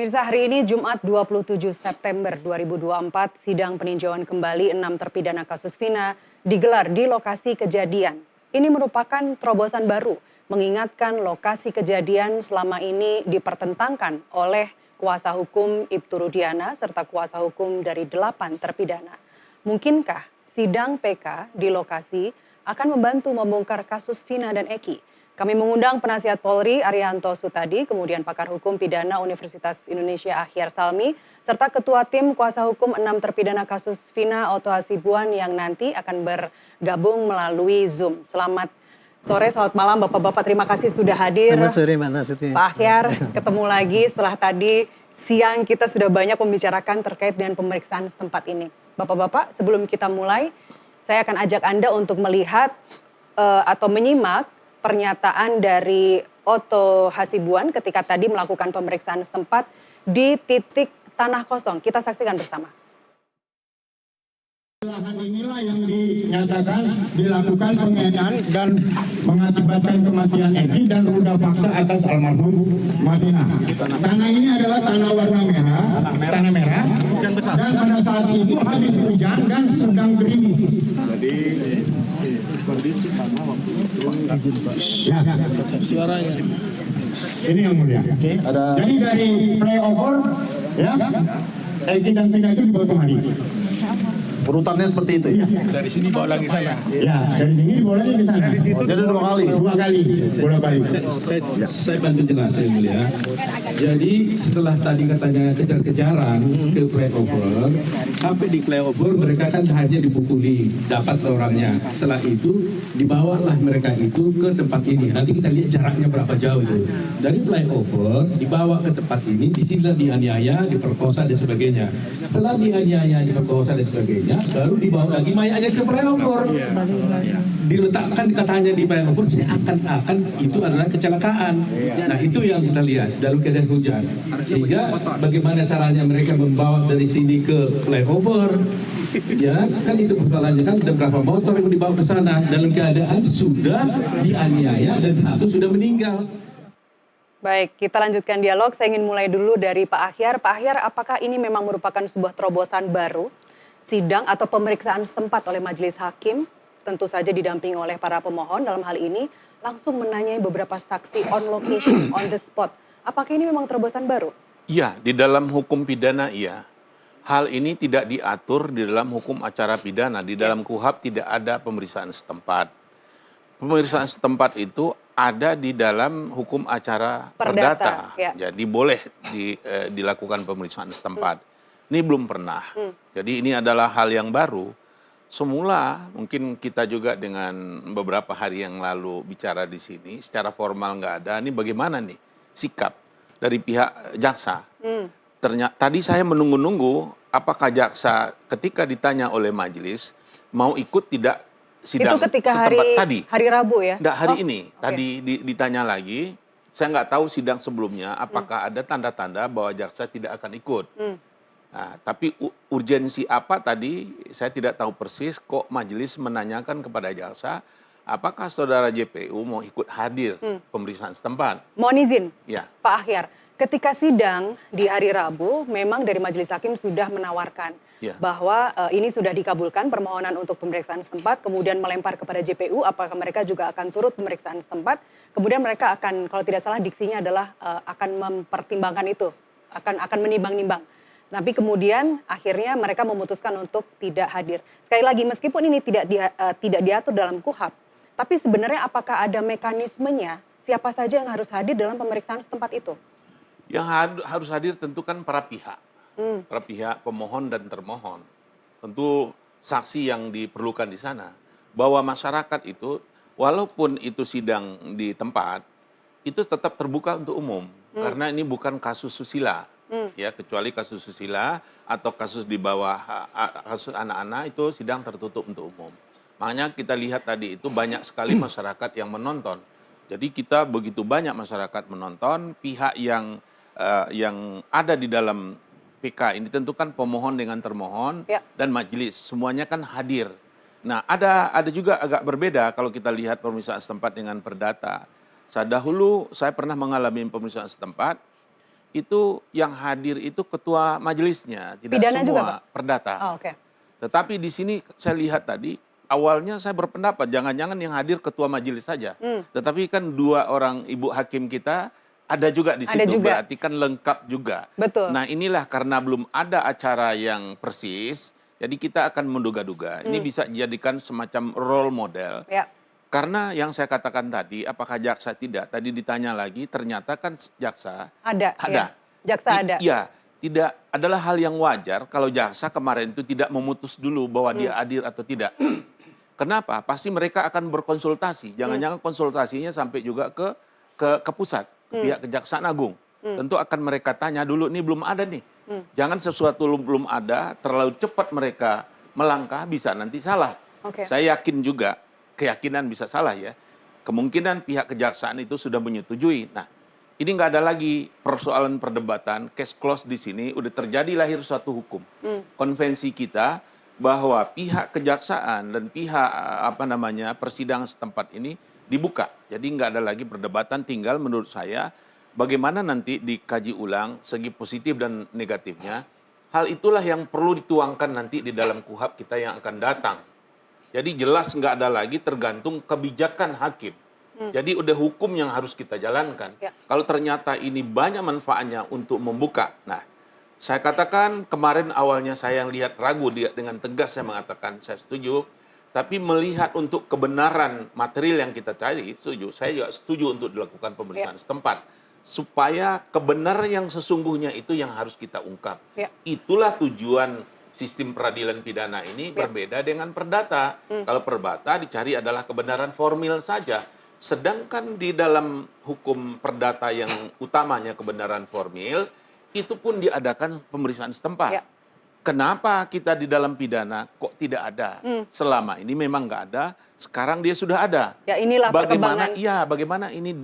Pemirsa, hari ini Jumat 27 September 2024, sidang peninjauan kembali 6 terpidana kasus Vina digelar di lokasi kejadian. Ini merupakan terobosan baru, mengingatkan lokasi kejadian selama ini dipertentangkan oleh kuasa hukum Ibtu Rudiana serta kuasa hukum dari 8 terpidana. Mungkinkah sidang PK di lokasi akan membantu membongkar kasus Vina dan Eki? Kami mengundang penasihat Polri Arianto Sutadi, kemudian pakar hukum pidana Universitas Indonesia Ahyar Salmi, serta ketua tim kuasa hukum 6 terpidana kasus Vina Oto Hasibuan yang nanti akan bergabung melalui Zoom. Selamat sore, selamat malam Bapak-Bapak, terima kasih sudah hadir. Selamat sore Mbak Nasuti. Pak Ahyar, ketemu lagi setelah tadi siang kita sudah banyak membicarakan terkait dengan pemeriksaan setempat ini. Bapak-Bapak, sebelum kita mulai, saya akan ajak Anda untuk melihat atau menyimak pernyataan dari Oto Hasibuan ketika tadi melakukan pemeriksaan setempat di titik tanah kosong. Kita saksikan bersama. Lahan inilah yang dinyatakan dilakukan pengenalan dan mengakibatkan kematian Eki dan ruda paksa atas almarhum Martina. Tanah ini adalah tanah warna merah, tanah merah, dan pada saat itu habis hujan dan sedang gerimis. Jadi kondisi tanah waktu itu ya. Suaranya. Ini yang mulia. Oke, ada. Jadi dari flyover ya, Eki dan Vina itu dibawa kemari. Urutannya seperti itu ya? Dari sini bawa lagi sana. Ya, dari sini dibawa lagi ke sana. Jadi dua kali? Dua kali, bolak-balik. Saya bantu jelas yang mulia. Jadi setelah tadi katanya kejar-kejaran ke flyover, sampai di flyover mereka kan hanya dipukuli, dapat orangnya. Setelah itu dibawalah mereka itu ke tempat ini. Nanti kita lihat jaraknya berapa jauh itu. Dari flyover dibawa ke tempat ini, di sini dianiaya, diperkosa dan sebagainya. Setelah dianiaya, diperkosa dan sebagainya, baru dibawa lagi mayatnya ke flyover. Diletakkan katanya di flyover seakan-akan itu adalah kecelakaan. Nah itu yang kita lihat dalam keadaan hujan. Sehingga bagaimana caranya mereka membawa dari sini ke flyover? Ya kan itu persoalannya, kan ada berapa motor yang dibawa ke sana dalam keadaan sudah dianiaya dan satu sudah meninggal. Baik, kita lanjutkan dialog. Saya ingin mulai dulu dari Pak Ahyar. Pak Ahyar, apakah ini memang merupakan sebuah terobosan baru? Sidang atau pemeriksaan setempat oleh majelis hakim, tentu saja didampingi oleh para pemohon dalam hal ini, langsung menanyai beberapa saksi on location, on the spot. Apakah ini memang terobosan baru? Iya, di dalam hukum pidana iya. Hal ini tidak diatur di dalam hukum acara pidana. Di dalam KUHP tidak ada pemeriksaan setempat. Pemeriksaan setempat itu ada di dalam hukum acara perdata. Ya. Jadi boleh dilakukan pemeriksaan setempat. Ini belum pernah. Jadi ini adalah hal yang baru. Semula mungkin kita juga dengan beberapa hari yang lalu bicara di sini, secara formal nggak ada. Ini bagaimana nih sikap dari pihak jaksa? Ternyata tadi saya menunggu-nunggu apakah jaksa ketika ditanya oleh majelis mau ikut tidak sidang itu ketika hari Rabu ya? Enggak, hari ini. Okay. Tadi ditanya lagi, saya nggak tahu sidang sebelumnya apakah ada tanda-tanda bahwa jaksa tidak akan ikut. Nah, tapi urgensi apa tadi saya tidak tahu persis, kok majelis menanyakan kepada jaksa, apakah saudara JPU mau ikut hadir pemeriksaan setempat? Mohon izin, Ya. Pak Ahyar, ketika sidang di hari Rabu, memang dari majelis hakim sudah menawarkan bahwa ini sudah dikabulkan permohonan untuk pemeriksaan setempat, kemudian melempar kepada JPU, apakah mereka juga akan turut pemeriksaan setempat, kemudian mereka akan, kalau tidak salah diksinya adalah akan mempertimbangkan itu, akan menimbang-nimbang. Tapi kemudian akhirnya mereka memutuskan untuk tidak hadir. Sekali lagi, meskipun ini tidak diatur dalam KUHP, tapi sebenarnya apakah ada mekanismenya siapa saja yang harus hadir dalam pemeriksaan setempat itu? Yang harus hadir tentu kan para pihak. Para pihak pemohon dan termohon. Tentu saksi yang diperlukan di sana. Bahwa masyarakat itu, walaupun itu sidang di tempat, itu tetap terbuka untuk umum. Karena ini bukan kasus susila. Ya, kecuali kasus susila atau kasus di bawah kasus anak-anak itu sidang tertutup untuk umum. Makanya kita lihat tadi itu banyak sekali masyarakat yang menonton. Jadi kita begitu banyak masyarakat menonton, pihak yang ada di dalam PK ini tentu kan pemohon dengan termohon dan majelis semuanya kan hadir. Nah, ada juga agak berbeda kalau kita lihat pemeriksaan setempat dengan perdata. Dahulu saya pernah mengalami pemeriksaan setempat itu yang hadir itu ketua majelisnya, tidak Pidana semua juga, Pak? perdata. Oh, oke. Tetapi di sini saya lihat tadi, awalnya saya berpendapat jangan-jangan yang hadir ketua majelis saja. Tetapi kan 2 orang ibu hakim kita ada juga di Ada situ, juga. berarti kan lengkap juga. Betul. Nah inilah karena belum ada acara yang persis, jadi kita akan menduga-duga. Ini bisa dijadikan semacam role model. Ya. Karena yang saya katakan tadi, apakah jaksa tidak? Tadi ditanya lagi, ternyata kan jaksa Ada. ada. Ya. Jaksa ada. Iya, tidak adalah hal yang wajar kalau jaksa kemarin itu tidak memutus dulu bahwa dia hadir atau tidak. Kenapa? Pasti mereka akan berkonsultasi. Jangan-jangan konsultasinya sampai juga ke pusat, ke pihak Kejaksaan Agung. Tentu akan mereka tanya dulu, ini belum ada nih. Jangan sesuatu belum ada, terlalu cepat mereka melangkah, bisa nanti salah. Oke. Saya yakin juga, keyakinan bisa salah ya. Kemungkinan pihak kejaksaan itu sudah menyetujui. Nah, ini nggak ada lagi persoalan perdebatan, case close di sini, udah terjadi lahir suatu hukum. Konvensi kita bahwa pihak kejaksaan dan pihak persidangan setempat ini dibuka. Jadi nggak ada lagi perdebatan, tinggal menurut saya bagaimana nanti dikaji ulang segi positif dan negatifnya. Hal itulah yang perlu dituangkan nanti di dalam KUHP kita yang akan datang. Jadi jelas nggak ada lagi tergantung kebijakan hakim. Jadi udah hukum yang harus kita jalankan. Ya. Kalau ternyata ini banyak manfaatnya untuk membuka. Nah, saya katakan kemarin awalnya saya yang lihat ragu, dengan tegas saya mengatakan saya setuju. Tapi melihat untuk kebenaran material yang kita cari, setuju. Saya juga setuju untuk dilakukan pemeriksaan setempat. Supaya kebenaran yang sesungguhnya itu yang harus kita ungkap. Ya. Itulah tujuan sistem peradilan pidana ini berbeda dengan perdata. Kalau perdata dicari adalah kebenaran formil saja. Sedangkan di dalam hukum perdata yang utamanya kebenaran formil, itu pun diadakan pemeriksaan setempat. Ya. Kenapa kita di dalam pidana kok tidak ada? Selama ini memang nggak ada, sekarang dia sudah ada. Ya, inilah bagaimana? perkembangan. Iya, bagaimana ini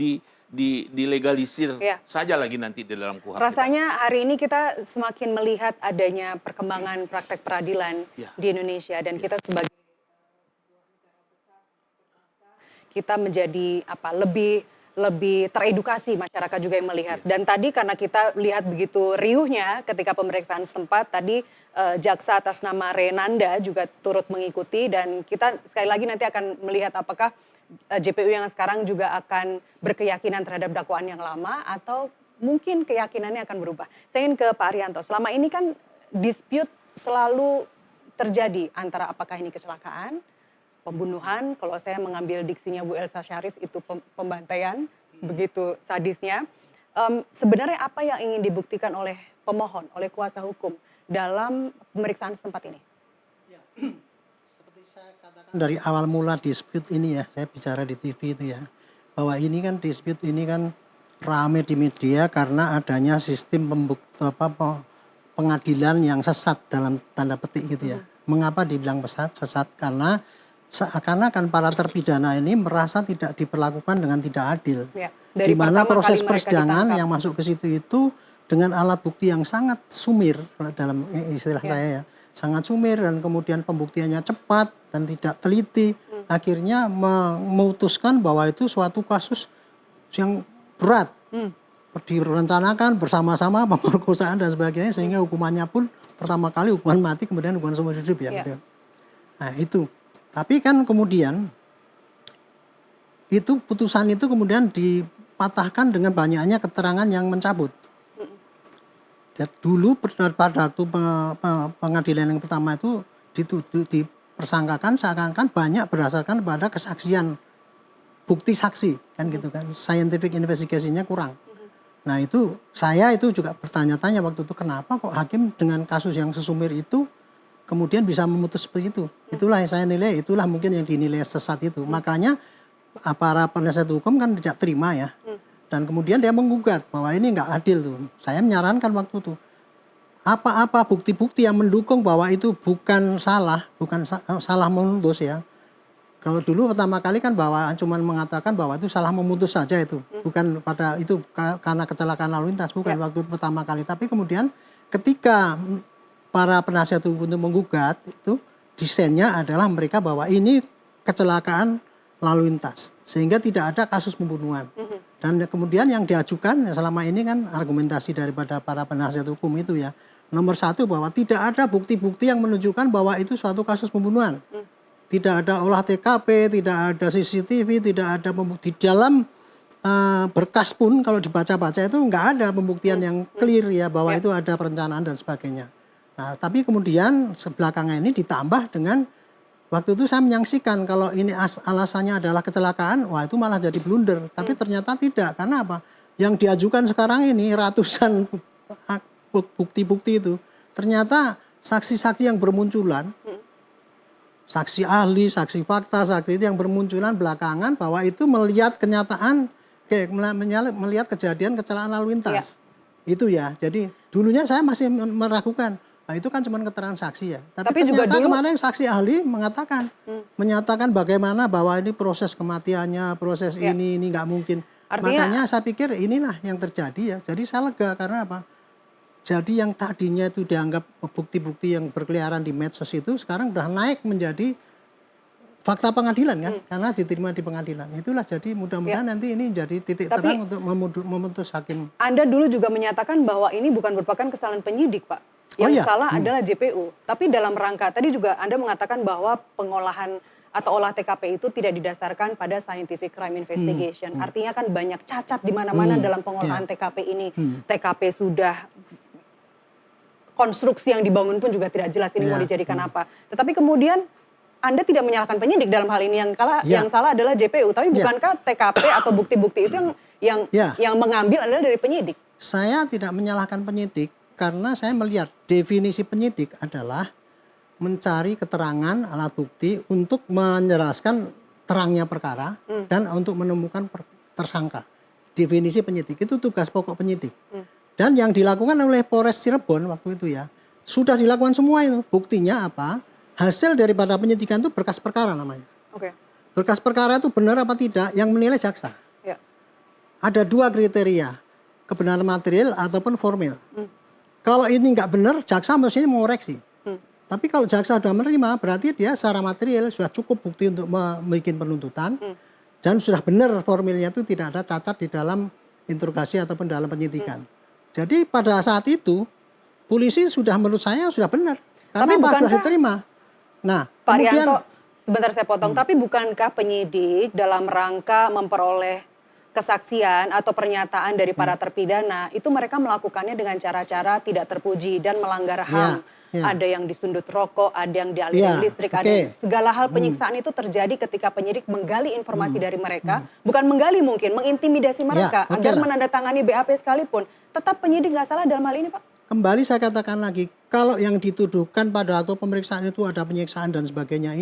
dilegalisir Ya. saja lagi nanti di dalam KUHP. Rasanya hari ini kita semakin melihat adanya perkembangan praktek peradilan Ya. di Indonesia dan kita sebagai kita menjadi lebih teredukasi, masyarakat juga yang melihat. Dan tadi karena kita lihat begitu riuhnya ketika pemeriksaan setempat tadi jaksa atas nama Renanda juga turut mengikuti dan kita sekali lagi nanti akan melihat apakah JPU yang sekarang juga akan berkeyakinan terhadap dakwaan yang lama atau mungkin keyakinannya akan berubah. Saya ingin ke Pak Arianto. Selama ini kan dispute selalu terjadi antara apakah ini kecelakaan, pembunuhan, kalau saya mengambil diksinya Bu Elsa Syarif itu pembantaian, begitu sadisnya. Sebenarnya apa yang ingin dibuktikan oleh pemohon, oleh kuasa hukum dalam pemeriksaan setempat ini? Ya, seperti saya katakan dari awal mula dispute ini ya, saya bicara di TV itu ya, bahwa ini kan dispute ini kan rame di media karena adanya sistem pengadilan yang sesat dalam tanda petik gitu ya. Mengapa dibilang sesat? Karena seakan-akan para terpidana ini merasa tidak diperlakukan dengan tidak adil. Ya, di mana proses kali mereka persidangan ditangkap. yang masuk ke situ itu dengan alat bukti yang sangat sumir dalam istilah saya ya, sangat sumir dan kemudian pembuktiannya cepat dan tidak teliti, akhirnya memutuskan bahwa itu suatu kasus yang berat, direncanakan bersama-sama pemerkosaan dan sebagainya sehingga hukumannya pun pertama kali hukuman mati kemudian hukuman seumur hidup ya. Gitu. Nah itu. Tapi kan kemudian itu putusan itu kemudian dipatahkan dengan banyaknya keterangan yang mencabut. Jadi dulu pada waktu pengadilan yang pertama itu dipersangkakan seakan-akan banyak berdasarkan pada kesaksian bukti saksi kan gitu kan, scientific investigasinya kurang. Nah itu saya itu juga bertanya-tanya waktu itu kenapa kok hakim dengan kasus yang sesumir itu kemudian bisa memutus seperti itu. Itulah yang saya nilai, itulah mungkin yang dinilai sesat itu. Makanya para penasihat hukum kan tidak terima ya. Dan kemudian dia menggugat bahwa ini nggak adil tuh. Saya menyarankan waktu itu apa-apa bukti-bukti yang mendukung bahwa itu bukan salah memutus ya. Kalau dulu pertama kali kan bahwa cuman mengatakan bahwa itu salah memutus saja itu, bukan pada itu karena kecelakaan lalu lintas, bukan waktu pertama kali. Tapi kemudian ketika para penasihat hukum untuk menggugat itu desainnya adalah mereka bahwa ini kecelakaan lalu lintas sehingga tidak ada kasus pembunuhan. Dan kemudian yang diajukan selama ini kan argumentasi daripada para penasihat hukum itu ya. Nomor satu bahwa tidak ada bukti-bukti yang menunjukkan bahwa itu suatu kasus pembunuhan. Tidak ada olah TKP, tidak ada CCTV, tidak ada di dalam berkas pun kalau dibaca-baca itu nggak ada pembuktian yang clear ya bahwa itu ada perencanaan dan sebagainya. Nah, tapi kemudian sebelakangnya ini ditambah dengan waktu itu saya menyaksikan kalau ini alasannya adalah kecelakaan, wah itu malah jadi blunder. Tapi ternyata tidak, karena apa? Yang diajukan sekarang ini ratusan bukti-bukti itu, ternyata saksi-saksi yang bermunculan, saksi ahli, saksi fakta, saksi itu yang bermunculan belakangan bahwa itu melihat kenyataan, melihat kejadian kecelakaan lalu lintas. Itu ya, jadi dulunya saya masih meragukan. Nah, itu kan cuma keterangan saksi ya. Tapi ternyata juga kemarin saksi ahli mengatakan, menyatakan bagaimana bahwa ini proses kematiannya, proses ini nggak mungkin. Makanya saya pikir inilah yang terjadi ya. Jadi saya lega karena apa? Jadi yang tadinya itu dianggap bukti-bukti yang berkeliaran di medsos itu sekarang udah naik menjadi fakta pengadilan kan, karena diterima di pengadilan. Itulah jadi mudah-mudahan nanti ini jadi titik terang untuk memutus hakim. Anda dulu juga menyatakan bahwa ini bukan merupakan kesalahan penyidik, Pak. Yang salah adalah JPU. Tapi dalam rangka, tadi juga Anda mengatakan bahwa pengolahan atau olah TKP itu tidak didasarkan pada scientific crime investigation. Artinya kan banyak cacat di mana-mana dalam pengolahan TKP ini. TKP sudah, konstruksi yang dibangun pun juga tidak jelas ini mau dijadikan apa. Tetapi kemudian Anda tidak menyalahkan penyidik dalam hal ini, yang salah adalah JPU. Tapi bukankah TKP atau bukti-bukti itu yang mengambil adalah dari penyidik? Saya tidak menyalahkan penyidik karena saya melihat definisi penyidik adalah mencari keterangan alat bukti untuk menjelaskan terangnya perkara dan untuk menemukan tersangka. Definisi penyidik itu tugas pokok penyidik. Dan yang dilakukan oleh Polres Cirebon waktu itu ya, sudah dilakukan semua itu. Buktinya apa? Hasil daripada penyidikan itu berkas perkara namanya. Berkas perkara itu benar apa tidak yang menilai jaksa. Ada dua kriteria, kebenaran material ataupun formil. Kalau ini nggak benar, jaksa mestinya mengoreksi. Tapi kalau jaksa sudah menerima, berarti dia secara material sudah cukup bukti untuk membuat penuntutan. Dan sudah benar formilnya itu tidak ada cacat di dalam interogasi ataupun dalam penyidikan. Jadi pada saat itu, polisi sudah menurut saya sudah benar. Karena sudah diterima. Nah, Pak kemudian, Rianto, sebentar saya potong. Tapi bukankah penyidik dalam rangka memperoleh kesaksian atau pernyataan dari para terpidana, itu mereka melakukannya dengan cara-cara tidak terpuji dan melanggar HAM. Ada yang disundut rokok, ada yang dialirin listrik, ada segala hal penyiksaan itu terjadi ketika penyidik menggali informasi dari mereka, bukan menggali mungkin, mengintimidasi mereka agar menandatangani BAP sekalipun. Tetap penyidik nggak salah dalam hal ini, Pak? Kembali saya katakan lagi, kalau yang dituduhkan pada waktu pemeriksaan itu ada penyiksaan dan sebagainya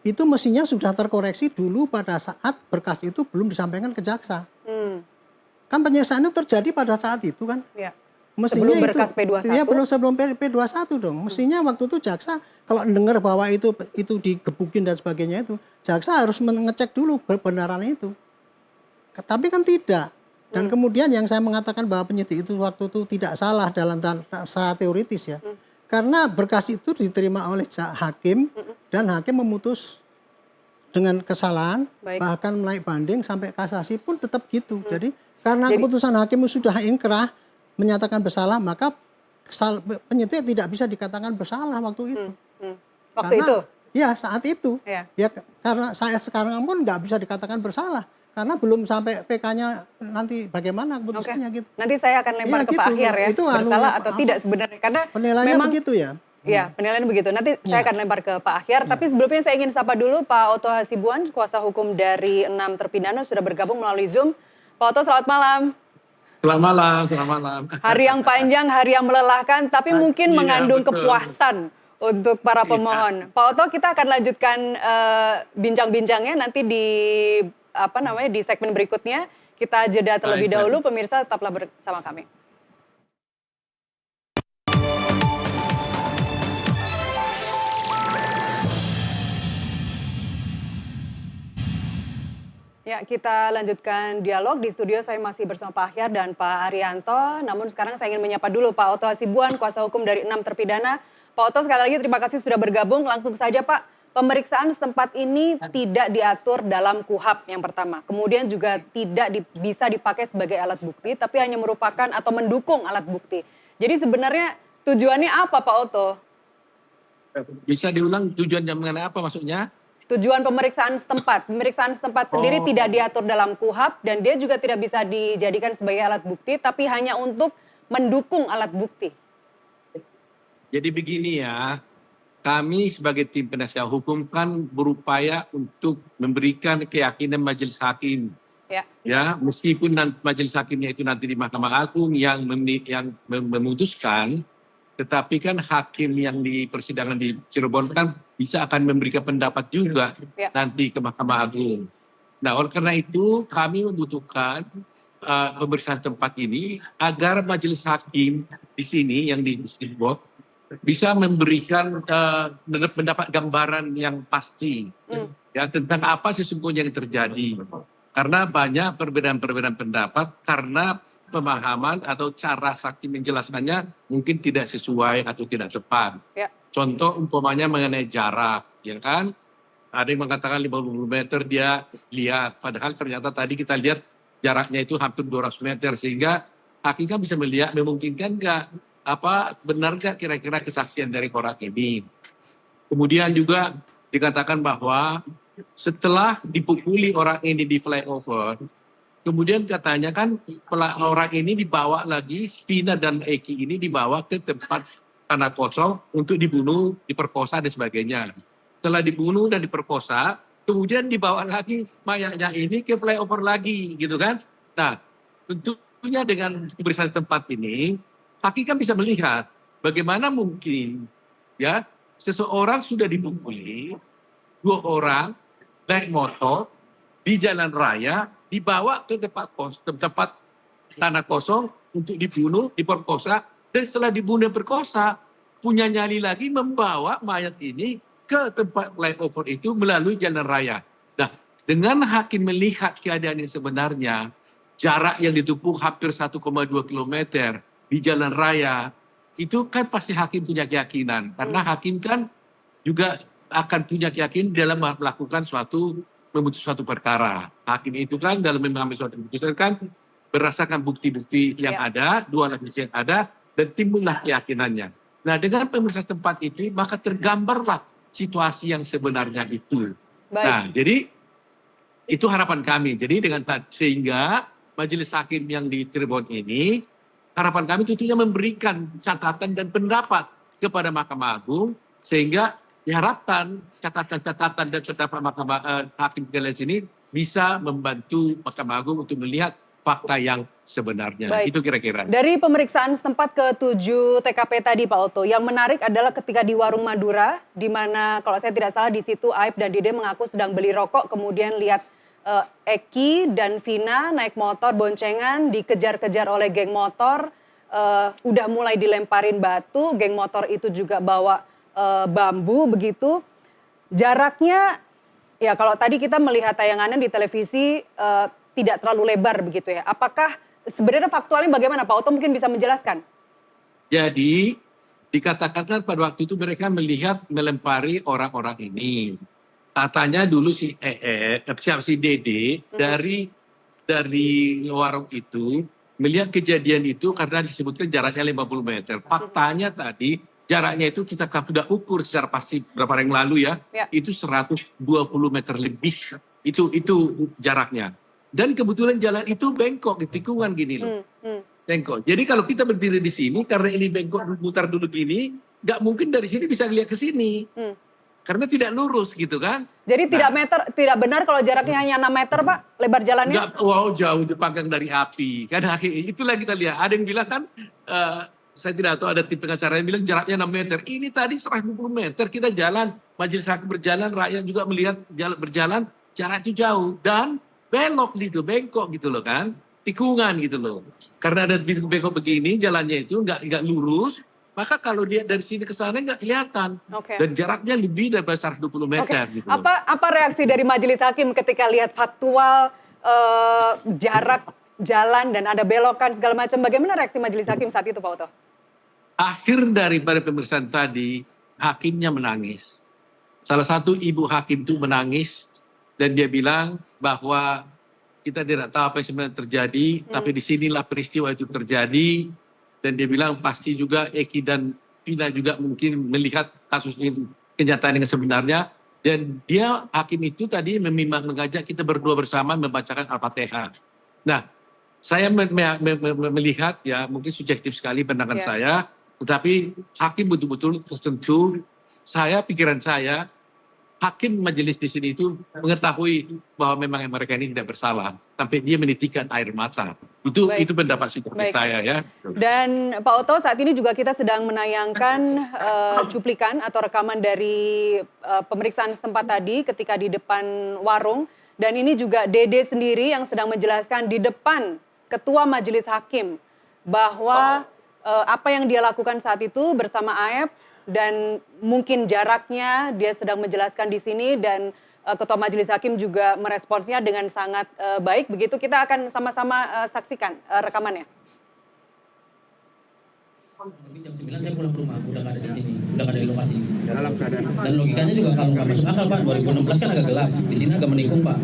itu mestinya sudah terkoreksi dulu pada saat berkas itu belum disampaikan ke jaksa. Kan penyiksaan itu terjadi pada saat itu kan? Mestinya sebelum berkas P21? Ya, sebelum P21 dong. Mestinya waktu itu jaksa kalau dengar bahwa itu digebukin dan sebagainya itu, jaksa harus mengecek dulu kebenaran itu. Tapi kan tidak. Dan kemudian yang saya mengatakan bahwa penyidik itu waktu itu tidak salah dalam secara teoritis ya. Karena berkas itu diterima oleh hakim dan hakim memutus dengan kesalahan, bahkan menaik banding sampai kasasi pun tetap gitu. Jadi karena keputusan hakim sudah ingkrah menyatakan bersalah, maka penyidik tidak bisa dikatakan bersalah waktu itu. Waktu itu? Ya, saat itu. Ya, karena saya sekarang pun nggak bisa dikatakan bersalah. Karena belum sampai PK-nya nanti bagaimana keputusannya gitu. Nanti saya akan lempar ke Pak Ahyar ya, itu bersalah atau tidak sebenarnya. Karena penilaiannya memang begitu ya. Iya, penilaiannya begitu. Nanti saya akan lempar ke Pak Ahyar. Tapi sebelumnya saya ingin sapa dulu Pak Otto Hasibuan, kuasa hukum dari 6 terpidana sudah bergabung melalui Zoom. Pak Otto, selamat malam. Selamat malam, selamat malam. Hari yang panjang, hari yang melelahkan, tapi mungkin mengandung kepuasan untuk para pemohon. Pak Otto, kita akan lanjutkan bincang-bincangnya nanti di di segmen berikutnya. Kita jeda terlebih dahulu, pemirsa tetaplah bersama kami. Ya, kita lanjutkan dialog. Di studio saya masih bersama Pak Ahyar dan Pak Arianto. Namun sekarang saya ingin menyapa dulu Pak Otto Hasibuan, kuasa hukum dari 6 terpidana. Pak Otto, sekali lagi terima kasih sudah bergabung. Langsung saja Pak, Pemeriksaan setempat ini tidak diatur dalam KUHP yang pertama. Kemudian juga tidak bisa dipakai sebagai alat bukti, tapi hanya merupakan atau mendukung alat bukti. Jadi sebenarnya tujuannya apa Pak Oto? Bisa diulang tujuannya mengenai apa maksudnya? Tujuan pemeriksaan setempat. Pemeriksaan setempat sendiri tidak diatur dalam KUHP dan dia juga tidak bisa dijadikan sebagai alat bukti, tapi hanya untuk mendukung alat bukti. Jadi begini ya, kami sebagai tim penasihat hukum kan berupaya untuk memberikan keyakinan majelis hakim. Ya, meskipun majelis hakimnya itu nanti di Mahkamah Agung yang memutuskan, tetapi kan hakim yang di persidangan di Cirebon kan bisa akan memberikan pendapat juga nanti ke Mahkamah Agung. Nah, oleh karena itu kami membutuhkan pemeriksaan tempat ini agar majelis hakim di sini yang di Cirebon bisa memberikan mendapat gambaran yang pasti ya tentang apa sesungguhnya yang terjadi. Karena banyak perbedaan-perbedaan pendapat karena pemahaman atau cara saksi menjelaskannya mungkin tidak sesuai atau tidak tepat. Contoh umpamanya mengenai jarak, ya kan? Ada yang mengatakan 50 meter dia lihat, padahal ternyata tadi kita lihat jaraknya itu hampir 200 meter sehingga hakim kan bisa melihat memungkinkan nggak benar nggak kira-kira kesaksian dari orang ini. Kemudian juga dikatakan bahwa setelah dipukuli orang ini di flyover, kemudian katanya kan orang ini dibawa lagi, Vina dan Eki ini dibawa ke tempat tanah kosong untuk dibunuh, diperkosa dan sebagainya. Setelah dibunuh dan diperkosa, kemudian dibawa lagi mayatnya ini ke flyover lagi, gitu kan? Nah, tentunya dengan pemeriksaan tempat ini, hakim kan bisa melihat bagaimana mungkin ya seseorang sudah dipukuli, 2 orang naik motor di jalan raya dibawa ke tempat tanah kosong untuk dibunuh, diperkosa, dan setelah dibunuh dan perkosa punya nyali lagi membawa mayat ini ke tempat flyover itu melalui jalan raya. Nah, dengan hakim melihat keadaan yang sebenarnya, jarak yang ditempuh hampir 1,2 kilometer di jalan raya, itu kan pasti hakim punya keyakinan. Karena hakim kan juga akan punya keyakinan dalam melakukan memutus suatu perkara. Hakim itu kan dalam mengambil suatu keputusan kan berdasarkan bukti-bukti yang ada, 2 alat bukti yang ada, dan timbullah keyakinannya. Nah, dengan pemeriksaan tempat itu, maka tergambarlah situasi yang sebenarnya itu. Nah, jadi itu harapan kami. Jadi sehingga majelis hakim yang di Cirebon ini, harapan kami tentunya memberikan catatan dan pendapat kepada Mahkamah Agung sehingga diharapkan catatan-catatan dan pendapat Mahkamah Hakim Pengadilan sini bisa membantu Mahkamah Agung untuk melihat fakta yang sebenarnya. Itu kira-kira. Dari pemeriksaan setempat ke 7 TKP tadi Pak Oto, yang menarik adalah ketika di Warung Madura, di mana kalau saya tidak salah di situ Aib dan Dide mengaku sedang beli rokok, kemudian lihat Eki dan Vina naik motor boncengan dikejar-kejar oleh geng motor, udah mulai dilemparin batu, geng motor itu juga bawa bambu begitu. Jaraknya ya kalau tadi kita melihat tayangannya di televisi tidak terlalu lebar begitu ya. Apakah sebenarnya faktualnya bagaimana Pak Oto mungkin bisa menjelaskan? Jadi dikatakan pada waktu itu mereka melihat melempari orang-orang ini. Katanya dulu si Dede dari warung itu melihat kejadian itu karena disebutkan jaraknya 50 meter. Faktanya tadi jaraknya itu kita sudah ukur secara pasti beberapa hari yang lalu ya. Itu 120 meter lebih. Itu jaraknya. Dan kebetulan jalan itu bengkok, di tikungan gini loh. Bengkok. Jadi kalau kita berdiri di sini karena ini bengkok mutar dulu gini, nggak mungkin dari sini bisa lihat ke sini. Karena tidak lurus gitu kan. Jadi tidak benar kalau jaraknya hanya 6 meter Pak, lebar jalannya? Wow, jauh dipanggang dari api. Kan itulah kita lihat. Ada yang bilang kan, saya tidak tahu ada tim pengacara yang bilang jaraknya 6 meter. Ini tadi 120 meter kita jalan, majelis hakim berjalan, rakyat juga melihat berjalan, jarak itu jauh. Dan belok gitu, bengkok gitu loh kan. Tikungan gitu loh. Karena ada bengkok begini, jalannya itu nggak lurus. Maka kalau dia dari sini ke sana nggak kelihatan. Dan jaraknya lebih dari 120 meter. Gitu. Apa reaksi dari majelis hakim ketika lihat faktual jarak jalan dan ada belokan segala macam? Bagaimana reaksi majelis hakim saat itu Pak Oto? Akhir daripada pemeriksaan tadi, hakimnya menangis. Salah satu ibu hakim itu menangis dan dia bilang bahwa kita tidak tahu apa yang sebenarnya terjadi, tapi disinilah peristiwa itu terjadi. Dan dia bilang pasti juga Eki dan Vina juga mungkin melihat kasus ini, kenyataan yang sebenarnya. Dan dia, hakim itu tadi mengajak kita berdua bersama membacakan Al-Fatihah. Nah, saya melihat ya, mungkin subjektif sekali pandangan saya, tetapi hakim betul-betul tersentuh. Pikiran saya, hakim majelis di sini itu mengetahui bahwa memang mereka ini tidak bersalah sampai dia menitikkan air mata. Itu pendapat saya ya. Dan Pak Oto, saat ini juga kita sedang menayangkan cuplikan atau rekaman dari pemeriksaan setempat tadi ketika di depan warung, dan ini juga Dede sendiri yang sedang menjelaskan di depan ketua majelis hakim bahwa apa yang dia lakukan saat itu bersama Aep, dan mungkin jaraknya dia sedang menjelaskan di sini, dan ketua majelis hakim juga meresponsnya dengan sangat baik. Begitu, kita akan sama-sama saksikan rekamannya. Jam 9 saya pulang ke rumah, udah nggak ada di sini, udah nggak ada di lokasi. Dan logikanya juga kalau nggak masuk akal Pak, 2016 kan agak gelap, di sini agak menikung Pak.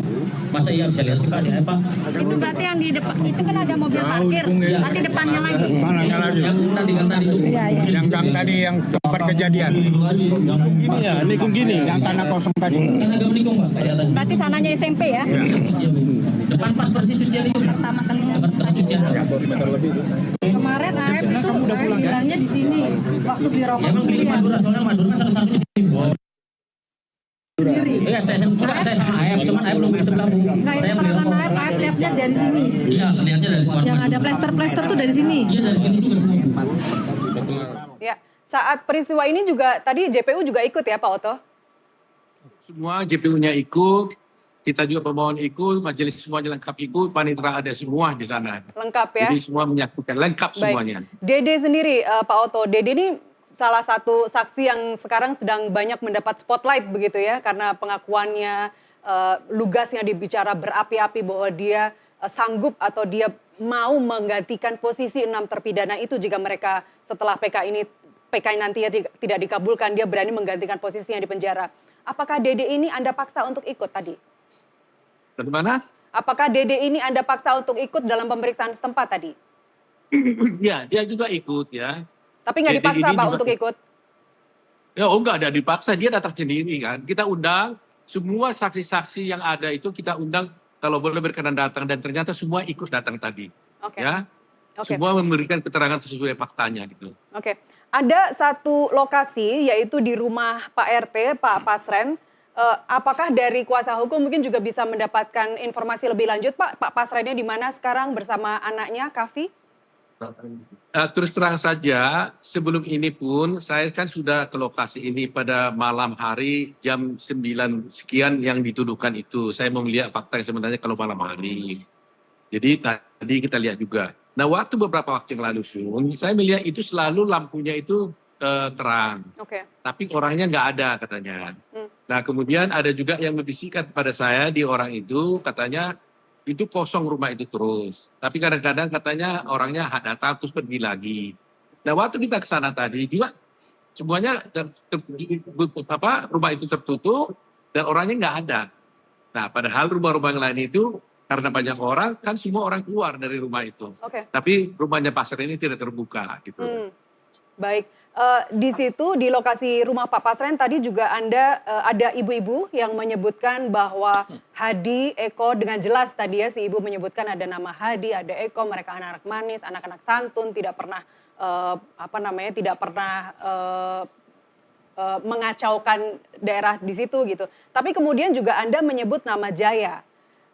Masa iya bisa lihat sih Pak, ya Pak? Itu berarti yang di depan, itu kan ada mobil parkir, nanti depannya lagi. Mananya lagi? Yang tadi itu. Yang gang tadi yang tempat kejadian. Gini ya, nikung gini. Yang tanah kosong tadi. Kan agak menikung Pak, kelihatan. Berarti sananya SMP ya? Iya, Bu. Depan pas persis cucian itu. Pertama kali Depan cucian. kemarin AF itu bilangnya di sini waktu beli rokok Emang beli Madura, soalnya Madura kan salah satu di sini, Bu. Iya, saya sama Ayam, cuman Ayam belum di sebelah Bu. Nggak, Saya itu beli keterangan rokok. AF lihatnya dari sini. Iya, lihatnya dari luar. Yang ada plester-plester tuh dari sini. Iya, dari sini juga semua. Ya, saat peristiwa ini juga tadi JPU juga ikut ya Pak Oto? Semua JPU-nya ikut, kita juga pemohon ikut, majelis semuanya lengkap ikut, panitera ada semua di sana. Lengkap ya? Jadi semua menyatukan, lengkap semuanya. Dede sendiri, Pak Oto, Dede ini salah satu saksi yang sekarang sedang banyak mendapat spotlight begitu ya, karena pengakuannya, lugasnya dibicara berapi-api bahwa dia sanggup atau dia mau menggantikan posisi 6 terpidana itu jika mereka setelah PK nantinya tidak dikabulkan, dia berani menggantikan posisinya di penjara. Apakah Dede ini Anda paksa untuk ikut tadi? Bagaimana? Apakah Dede ini Anda paksa untuk ikut dalam pemeriksaan setempat tadi? Ya, dia juga ikut ya. Tapi nggak Dede dipaksa ini Pak juga untuk ikut? Ya, enggak ada dipaksa, dia datang sendiri kan. Kita undang semua saksi-saksi yang ada itu kita undang kalau boleh berkenan datang, dan ternyata semua ikut datang tadi. Oke. Ya. Oke. Semua memberikan keterangan sesuai faktanya gitu. Oke. Ada satu lokasi yaitu di rumah Pak RT, Pak Pasren. Apakah dari kuasa hukum mungkin juga bisa mendapatkan informasi lebih lanjut Pak? Pak Pasrennya di mana sekarang bersama anaknya Kavi? Terus terang saja, sebelum ini pun saya kan sudah ke lokasi ini pada malam hari jam 9 sekian yang dituduhkan itu. Saya mau melihat fakta yang sebenarnya kalau malam hari. Jadi tadi kita lihat juga. Nah, waktu beberapa waktu yang lalu pun saya melihat itu selalu lampunya itu terang. Oke. Tapi orangnya nggak ada katanya. Nah, kemudian ada juga yang membisikkan kepada saya di orang itu, katanya itu kosong rumah itu terus. Tapi kadang-kadang katanya orangnya datang terus pergi lagi. Nah, waktu kita ke sana tadi juga semuanya rumah itu tertutup dan orangnya nggak ada. Nah, padahal rumah-rumah yang lain itu karena banyak orang kan semua orang keluar dari rumah itu. Oke. Tapi rumahnya Pasar ini tidak terbuka gitu. Baik. Di situ di lokasi rumah Pak Pasren tadi juga ada ibu-ibu yang menyebutkan bahwa Hadi, Eko dengan jelas tadi ya si ibu menyebutkan ada nama Hadi, ada Eko, mereka anak-anak manis, anak-anak santun, tidak pernah mengacaukan daerah di situ gitu. Tapi kemudian juga Anda menyebut nama Jaya.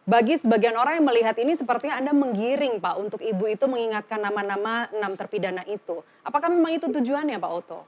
Bagi sebagian orang yang melihat ini sepertinya Anda menggiring Pak untuk ibu itu mengingatkan nama-nama 6 terpidana itu. Apakah memang itu tujuannya Pak Oto?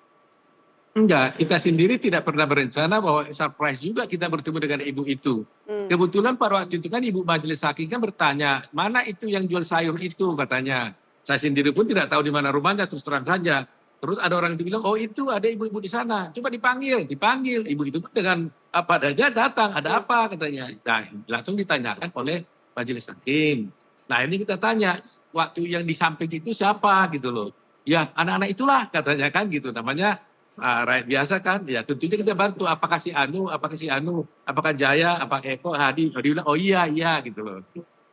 Enggak, kita sendiri tidak pernah berencana bahwa surprise juga kita bertemu dengan ibu itu. Kebetulan pada waktu itu kan ibu majelis hakim kan bertanya, mana itu yang jual sayur itu katanya. Saya sendiri pun tidak tahu di mana rumahnya, terus terang saja. Terus ada orang yang bilang, oh itu ada ibu-ibu di sana, coba dipanggil. Ibu itu dengan apa adanya datang, ada apa katanya. Nah, langsung ditanyakan oleh majelis hakim. Nah ini kita tanya, waktu yang di samping itu siapa gitu loh. Ya anak-anak itulah katanya kan gitu, namanya rakyat biasa kan, ya tentunya kita bantu. Apakah si Anu, apakah Jaya, apakah Eko, Hadi, dia bilang oh iya gitu loh.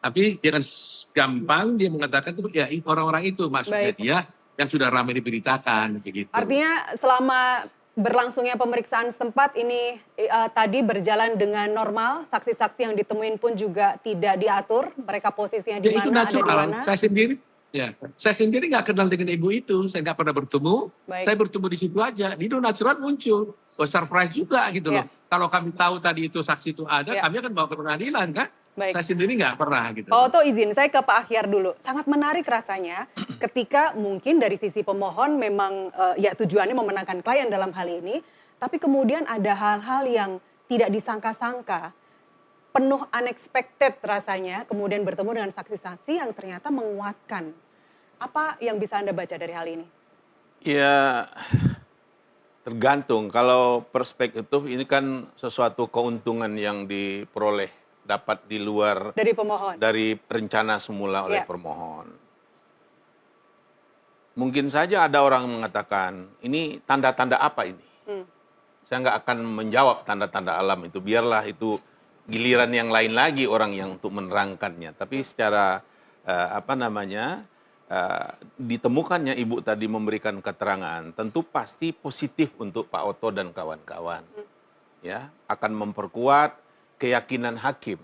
Tapi jangan gampang dia mengatakan itu ya orang-orang itu maksudnya Baik. dia yang sudah ramai diberitakan kayak gitu. Artinya selama berlangsungnya pemeriksaan setempat ini tadi berjalan dengan normal, saksi-saksi yang ditemuin pun juga tidak diatur, mereka posisinya di Ya itu mana, ada di natural. mana. Saya sendiri nggak kenal dengan ibu itu, saya nggak pernah bertemu. Baik. Saya bertemu di situ aja, di natural muncul. Oh, surprise juga gitu loh. Kalau kami tahu tadi itu saksi itu ada, Ya. kami akan bawa ke pengadilan kan. Baik. Saya sendiri nggak pernah gitu. Pak Oto izin, saya ke Pak Akhyar dulu. Sangat menarik rasanya ketika mungkin dari sisi pemohon memang ya tujuannya memenangkan klien dalam hal ini, tapi kemudian ada hal-hal yang tidak disangka-sangka, penuh unexpected rasanya, kemudian bertemu dengan saksi-saksi yang ternyata menguatkan. Apa yang bisa Anda baca dari hal ini? Ya, tergantung. Kalau perspektif ini kan sesuatu keuntungan yang diperoleh dapat di luar Dari pemohon. dari rencana semula oleh Ya. permohon. Mungkin saja ada orang mengatakan, ini tanda-tanda apa ini? Saya nggak akan menjawab tanda-tanda alam itu. Biarlah itu giliran yang lain lagi orang yang untuk menerangkannya. Tapi secara ditemukannya ibu tadi memberikan keterangan, tentu pasti positif untuk Pak Oto dan kawan-kawan. Ya, akan memperkuat keyakinan hakim.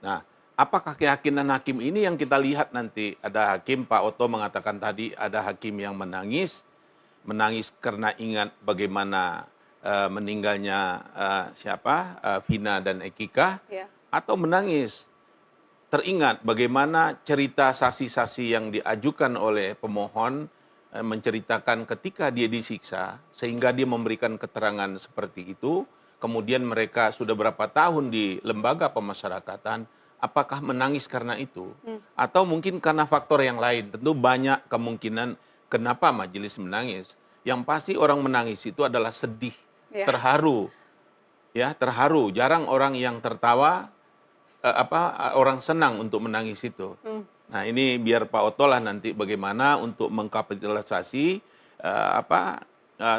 Nah, apakah keyakinan hakim ini yang kita lihat nanti? Ada hakim, Pak Oto mengatakan tadi, ada hakim yang menangis karena ingat bagaimana meninggalnya Vina dan Ekika, Ya. atau menangis teringat bagaimana cerita saksi-saksi yang diajukan oleh pemohon menceritakan ketika dia disiksa, sehingga dia memberikan keterangan seperti itu. Kemudian mereka sudah berapa tahun di lembaga pemasyarakatan, apakah menangis karena itu? Atau mungkin karena faktor yang lain? Tentu banyak kemungkinan kenapa majelis menangis. Yang pasti orang menangis itu adalah sedih, Ya. terharu. Ya, terharu. Jarang orang yang tertawa, orang senang untuk menangis itu. Nah, ini biar Pak Oto lah nanti bagaimana untuk mengkapitalisasi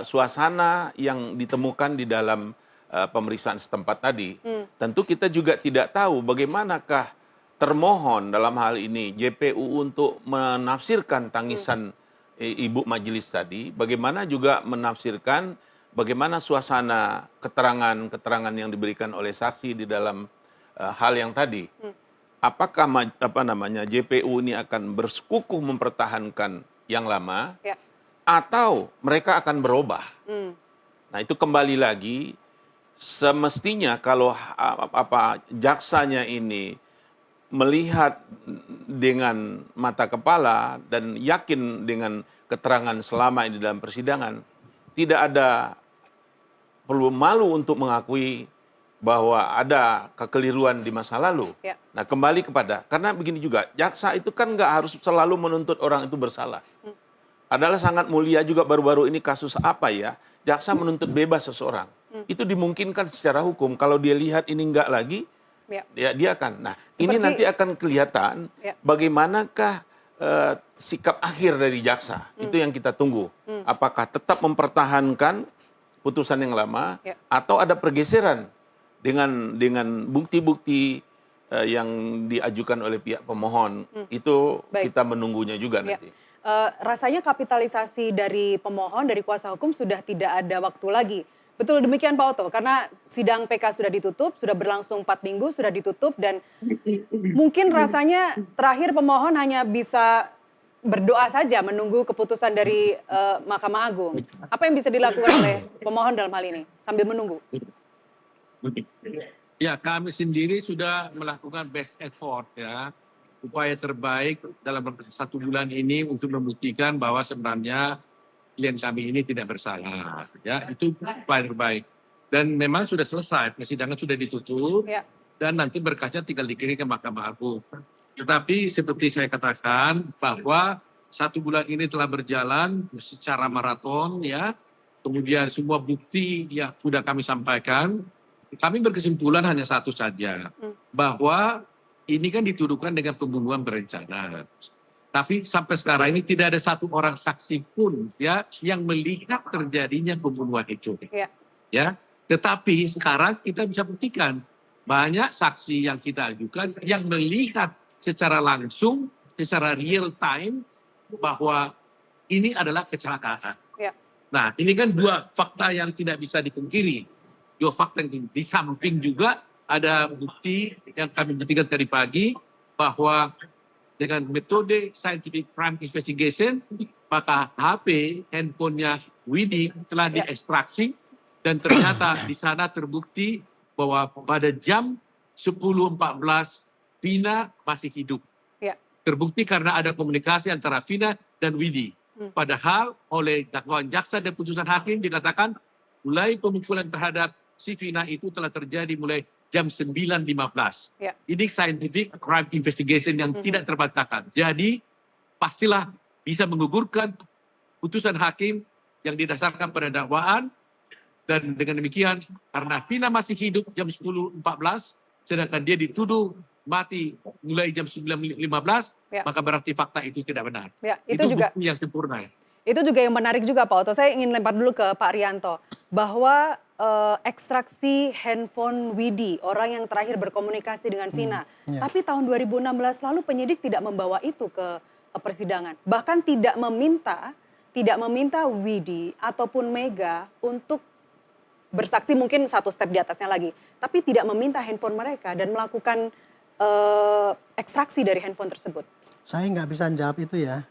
suasana yang ditemukan di dalam pemeriksaan setempat tadi. Tentu kita juga tidak tahu bagaimanakah termohon dalam hal ini JPU untuk menafsirkan tangisan ibu majelis tadi, bagaimana juga menafsirkan bagaimana suasana keterangan yang diberikan oleh saksi di dalam hal yang tadi. Apakah JPU ini akan bersekukuh mempertahankan yang lama, Ya. atau mereka akan berubah? Nah, itu kembali lagi. Semestinya kalau jaksanya ini melihat dengan mata kepala dan yakin dengan keterangan selama ini dalam persidangan, tidak ada perlu malu untuk mengakui bahwa ada kekeliruan di masa lalu. Ya. Nah, kembali karena begini juga, jaksa itu kan nggak harus selalu menuntut orang itu bersalah. Adalah sangat mulia juga baru-baru ini kasus jaksa menuntut bebas seseorang. Itu dimungkinkan secara hukum. Kalau dia lihat ini enggak lagi, Ya. dia akan. Nah, ini nanti akan kelihatan bagaimanakah sikap akhir dari jaksa. Itu yang kita tunggu. Apakah tetap mempertahankan putusan yang lama, atau ada pergeseran dengan bukti-bukti yang diajukan oleh pihak pemohon. Itu Baik. kita menunggunya juga nanti. Rasanya kapitalisasi dari pemohon, dari kuasa hukum sudah tidak ada waktu lagi. Betul demikian Pak Oto, karena sidang PK sudah ditutup, sudah berlangsung 4 minggu, sudah ditutup, dan mungkin rasanya terakhir pemohon hanya bisa berdoa saja menunggu keputusan dari Mahkamah Agung. Apa yang bisa dilakukan oleh pemohon dalam hal ini sambil menunggu? Ya, kami sendiri sudah melakukan best effort ya. Upaya terbaik dalam 1 bulan ini untuk membuktikan bahwa sebenarnya klien kami ini tidak bersalah. Ya, itu upaya terbaik. Dan memang sudah selesai, persidangan sudah ditutup, dan nanti berkasnya tinggal dikirim ke Mahkamah Agung. Tetapi seperti saya katakan bahwa 1 bulan ini telah berjalan secara maraton, ya. Kemudian semua bukti yang sudah kami sampaikan, kami berkesimpulan hanya satu saja, bahwa ini kan dituduhkan dengan pembunuhan berencana. Tapi sampai sekarang ini tidak ada satu orang saksi pun ya yang melihat terjadinya pembunuhan itu. Ya. Ya, tetapi sekarang kita bisa buktikan banyak saksi yang kita ajukan yang melihat secara langsung, secara real time bahwa ini adalah kecelakaan. Ya. Nah, ini kan dua fakta yang tidak bisa dipungkiri. Dua fakta yang di samping juga ada bukti yang kami buktikan tadi pagi bahwa dengan metode scientific crime investigation, maka HP handphonenya Widi telah diekstraksi dan ternyata di sana terbukti bahwa pada jam 10.14 Vina masih hidup. Ya. Terbukti karena ada komunikasi antara Vina dan Widi. Padahal oleh dakwaan jaksa dan putusan hakim dikatakan mulai pemukulan terhadap si Vina itu telah terjadi mulai jam 9.15. Ya. Ini scientific crime investigation yang tidak terbantahkan. Jadi pastilah bisa menggugurkan putusan hakim yang didasarkan pada dakwaan. Dan dengan demikian, karena Vina masih hidup jam 10.14, sedangkan dia dituduh mati mulai jam 9.15, maka berarti fakta itu tidak benar. Ya, itu juga bukti yang sempurna. Itu juga yang menarik juga Pak Oto. Saya ingin lempar dulu ke Pak Rianto. Bahwa ekstraksi handphone Widi, orang yang terakhir berkomunikasi dengan Vina. Tapi tahun 2016 lalu penyidik tidak membawa itu ke persidangan. Bahkan tidak meminta Widi ataupun Mega untuk bersaksi, mungkin satu step di atasnya lagi, tapi tidak meminta handphone mereka dan melakukan ekstraksi dari handphone tersebut. Saya nggak bisa jawab itu ya.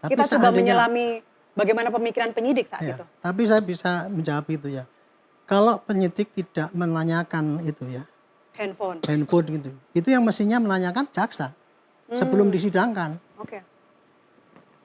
Tapi Kita coba menyelami bagaimana pemikiran penyidik saat itu. Tapi saya bisa menjawab itu ya. Kalau penyidik tidak menanyakan itu ya, handphone gitu, itu yang mestinya menanyakan jaksa sebelum disidangkan. Oke.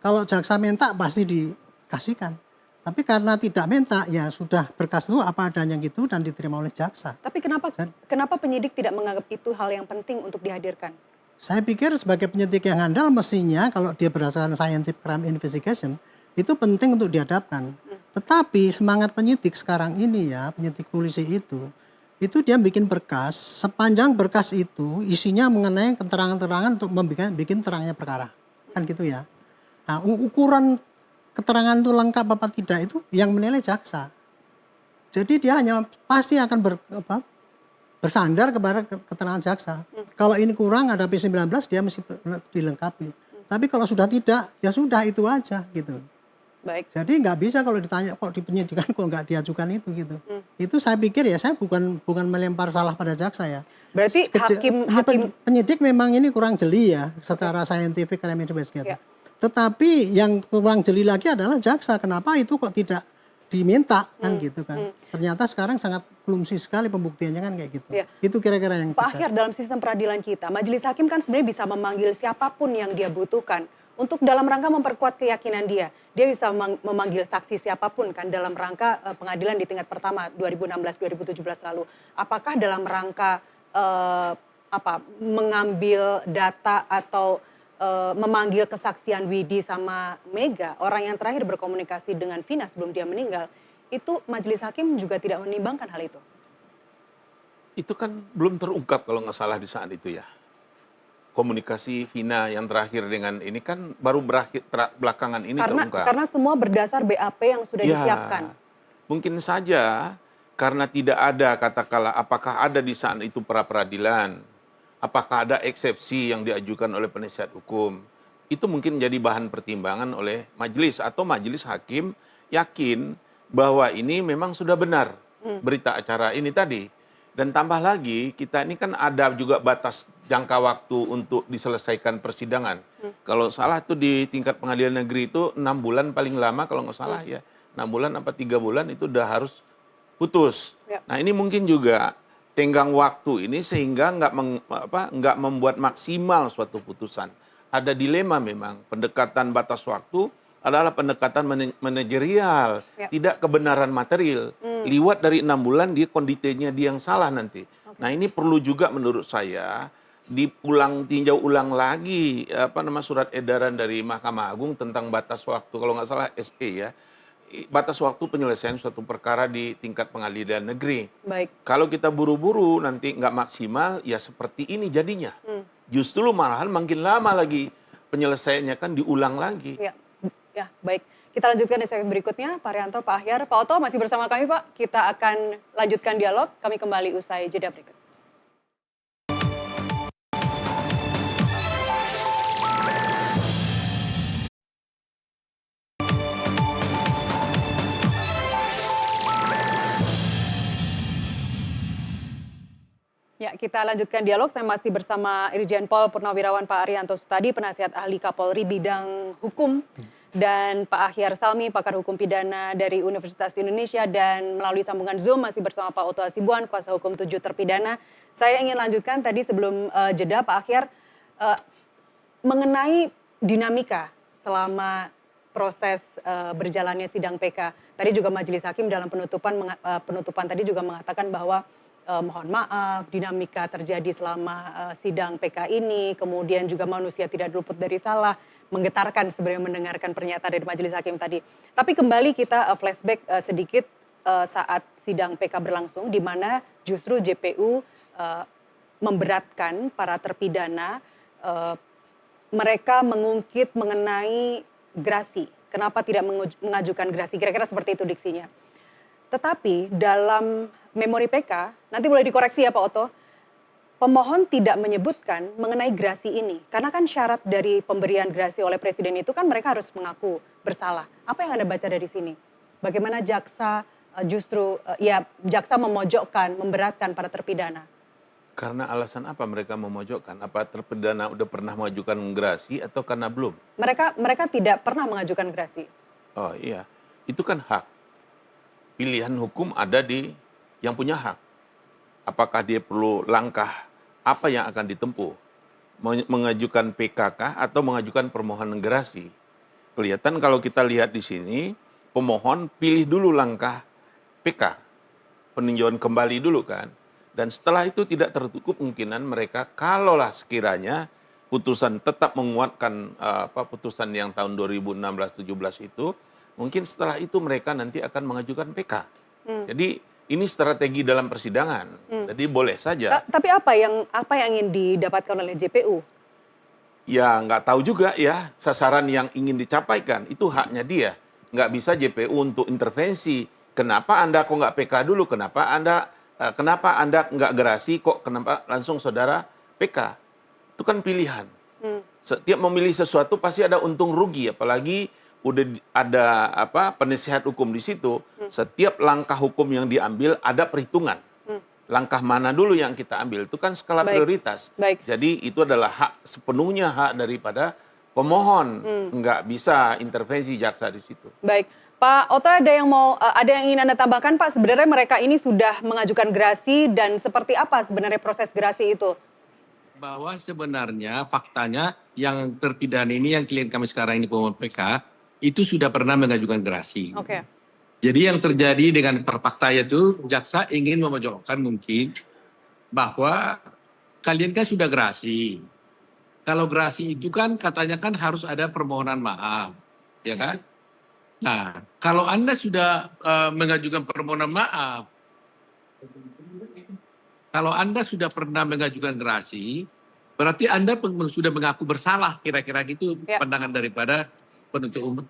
Kalau jaksa minta pasti dikasihkan. Tapi karena tidak minta, ya sudah berkas itu apa adanya gitu dan diterima oleh jaksa. Tapi kenapa penyidik tidak menganggap itu hal yang penting untuk dihadirkan? Saya pikir sebagai penyidik yang handal mestinya kalau dia berdasarkan scientific crime investigation, itu penting untuk dihadapkan. Tetapi semangat penyidik sekarang ini ya, penyidik polisi itu dia bikin berkas, sepanjang berkas itu isinya mengenai keterangan-keterangan untuk bikin terangnya perkara. Kan gitu ya. Nah, ukuran keterangan itu lengkap apa tidak itu yang menilai jaksa. Jadi dia hanya pasti akan bersandar kepada keterangan jaksa. Kalau ini kurang ada P19 dia mesti dilengkapi. Tapi kalau sudah tidak ya sudah itu aja gitu. Baik. Jadi nggak bisa kalau ditanya kok di penyidikan kok nggak diajukan itu gitu. Itu saya pikir ya saya bukan melempar salah pada jaksa ya. Berarti hakim penyidik memang ini kurang jeli ya secara scientific crime investigation. Tetapi yang kurang jeli lagi adalah jaksa. Kenapa itu kok tidak diminta kan gitu kan. Ternyata sekarang sangat klumsi sekali pembuktiannya kan kayak gitu. Itu kira-kira yang Pak Ahyar, dalam sistem peradilan kita, majelis hakim kan sebenarnya bisa memanggil siapapun yang dia butuhkan untuk dalam rangka memperkuat keyakinan dia. Dia bisa memanggil saksi siapapun kan dalam rangka pengadilan di tingkat pertama 2016-2017 lalu. Apakah dalam rangka mengambil data atau memanggil kesaksian Widi sama Mega, orang yang terakhir berkomunikasi dengan Vina sebelum dia meninggal, itu majelis hakim juga tidak menimbangkan hal itu? Itu kan belum terungkap kalau nggak salah di saat itu ya. Komunikasi Vina yang terakhir dengan ini kan baru berakhir belakangan ini terungkap. Karena semua berdasar BAP yang sudah disiapkan. Mungkin saja karena tidak ada katakanlah apakah ada di saat itu pra peradilan, apakah ada eksepsi yang diajukan oleh penasihat hukum, itu mungkin jadi bahan pertimbangan oleh majelis atau majelis hakim yakin bahwa ini memang sudah benar berita acara ini tadi. Dan tambah lagi kita ini kan ada juga batas jangka waktu untuk diselesaikan persidangan. Kalau salah itu di tingkat pengadilan negeri itu 6 bulan paling lama kalau nggak salah ya. 6 bulan apa 3 bulan itu udah harus putus. Nah ini mungkin juga tenggang waktu ini sehingga nggak membuat maksimal suatu putusan. Ada dilema memang, pendekatan batas waktu adalah pendekatan manajerial, tidak kebenaran material. Liwat dari 6 bulan dia kondisinya dia yang salah nanti. Nah ini perlu juga menurut saya tinjau ulang lagi surat edaran dari Mahkamah Agung tentang batas waktu, kalau nggak salah SE ya. Batas waktu penyelesaian suatu perkara di tingkat pengadilan negeri. Baik. Kalau kita buru-buru nanti nggak maksimal, ya seperti ini jadinya. Justru malahan makin lama lagi penyelesaiannya kan diulang lagi. Ya, baik. Kita lanjutkan di segmen berikutnya, Pak Haryanto, Pak Ahyar, Pak Oto masih bersama kami, Pak. Kita akan lanjutkan dialog, kami kembali usai jeda berikut. Ya, kita lanjutkan dialog. Saya masih bersama Irjen Pol Purnawirawan Pak Arianto Sutadi, penasihat ahli Kapolri bidang hukum, dan Pak Ahyar Salmi, pakar hukum pidana dari Universitas Indonesia, dan melalui sambungan Zoom masih bersama Pak Oto Hasibuan, kuasa hukum 7 terpidana. Saya ingin lanjutkan tadi sebelum jeda, Pak Ahyar, mengenai dinamika selama proses berjalannya sidang PK. Tadi juga Majelis Hakim dalam penutupan tadi juga mengatakan bahwa mohon maaf, dinamika terjadi selama sidang PK ini, kemudian juga manusia tidak luput dari salah, menggetarkan sebenarnya mendengarkan pernyataan dari Majelis Hakim tadi. Tapi kembali kita flashback sedikit saat sidang PK berlangsung, di mana justru JPU memberatkan para terpidana, mereka mengungkit mengenai gerasi. Kenapa tidak mengajukan gerasi? Kira-kira seperti itu diksinya. Tetapi dalam memori PK, nanti boleh dikoreksi ya Pak Oto, pemohon tidak menyebutkan mengenai gerasi ini. Karena kan syarat dari pemberian gerasi oleh Presiden itu kan mereka harus mengaku bersalah. Apa yang Anda baca dari sini? Bagaimana jaksa jaksa memojokkan, memberatkan para terpidana? Karena alasan apa mereka memojokkan? Apa terpidana udah pernah mengajukan gerasi atau karena belum? Mereka tidak pernah mengajukan gerasi. Oh iya, itu kan hak. Pilihan hukum ada di yang punya hak. Apakah dia perlu langkah apa yang akan ditempuh? Mengajukan PKK atau mengajukan permohonan gerasi? Kelihatan kalau kita lihat di sini, pemohon pilih dulu langkah PK. Peninjauan kembali dulu kan. Dan setelah itu tidak tertutup kemungkinan mereka kalaulah sekiranya putusan tetap menguatkan putusan yang tahun 2016-17 itu, mungkin setelah itu mereka nanti akan mengajukan PK. Jadi ini strategi dalam persidangan. Jadi boleh saja. Tapi apa yang ingin didapatkan oleh JPU? Ya nggak tahu juga ya sasaran yang ingin dicapaikan. Itu haknya dia. Nggak bisa JPU untuk intervensi. Kenapa Anda kok nggak PK dulu? Kenapa Anda nggak gerasi kok kenapa langsung saudara PK? Itu kan pilihan. Setiap memilih sesuatu pasti ada untung rugi. Apalagi udah ada penasihat hukum di situ, setiap langkah hukum yang diambil ada perhitungan. Langkah mana dulu yang kita ambil, itu kan skala prioritas. Jadi itu adalah sepenuhnya hak daripada pemohon, nggak bisa intervensi jaksa di situ. Baik, Pak Oto ada yang ingin Anda tambahkan Pak, sebenarnya mereka ini sudah mengajukan gerasi dan seperti apa sebenarnya proses gerasi itu? Bahwa sebenarnya faktanya yang terpidana ini yang klien kami sekarang ini pemohon PK, itu sudah pernah mengajukan gerasi. Jadi yang terjadi dengan fakta itu jaksa ingin memojokkan mungkin bahwa kalian kan sudah gerasi. Kalau gerasi itu kan katanya kan harus ada permohonan maaf, ya kan? Nah, kalau Anda sudah mengajukan permohonan maaf, kalau Anda sudah pernah mengajukan gerasi, berarti Anda sudah mengaku bersalah, kira-kira gitu pandangan daripada penuntut umum.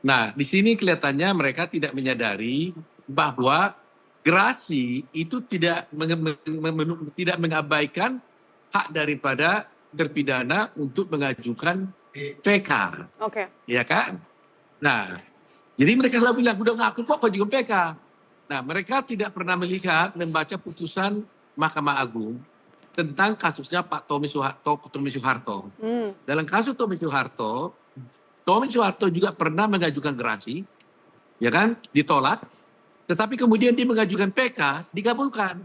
Nah, di sini kelihatannya mereka tidak menyadari bahwa gerasi itu tidak mengabaikan hak daripada terpidana untuk mengajukan PK. Ya kan? Nah, jadi mereka selalu bilang, udah ngaku kok juga PK. Nah, mereka tidak pernah membaca putusan Mahkamah Agung tentang kasusnya Pak Tommy Soeharto. Dalam kasus Tommy Soeharto juga pernah mengajukan gerasi, ya kan, ditolak, tetapi kemudian dia mengajukan PK, dikabulkan.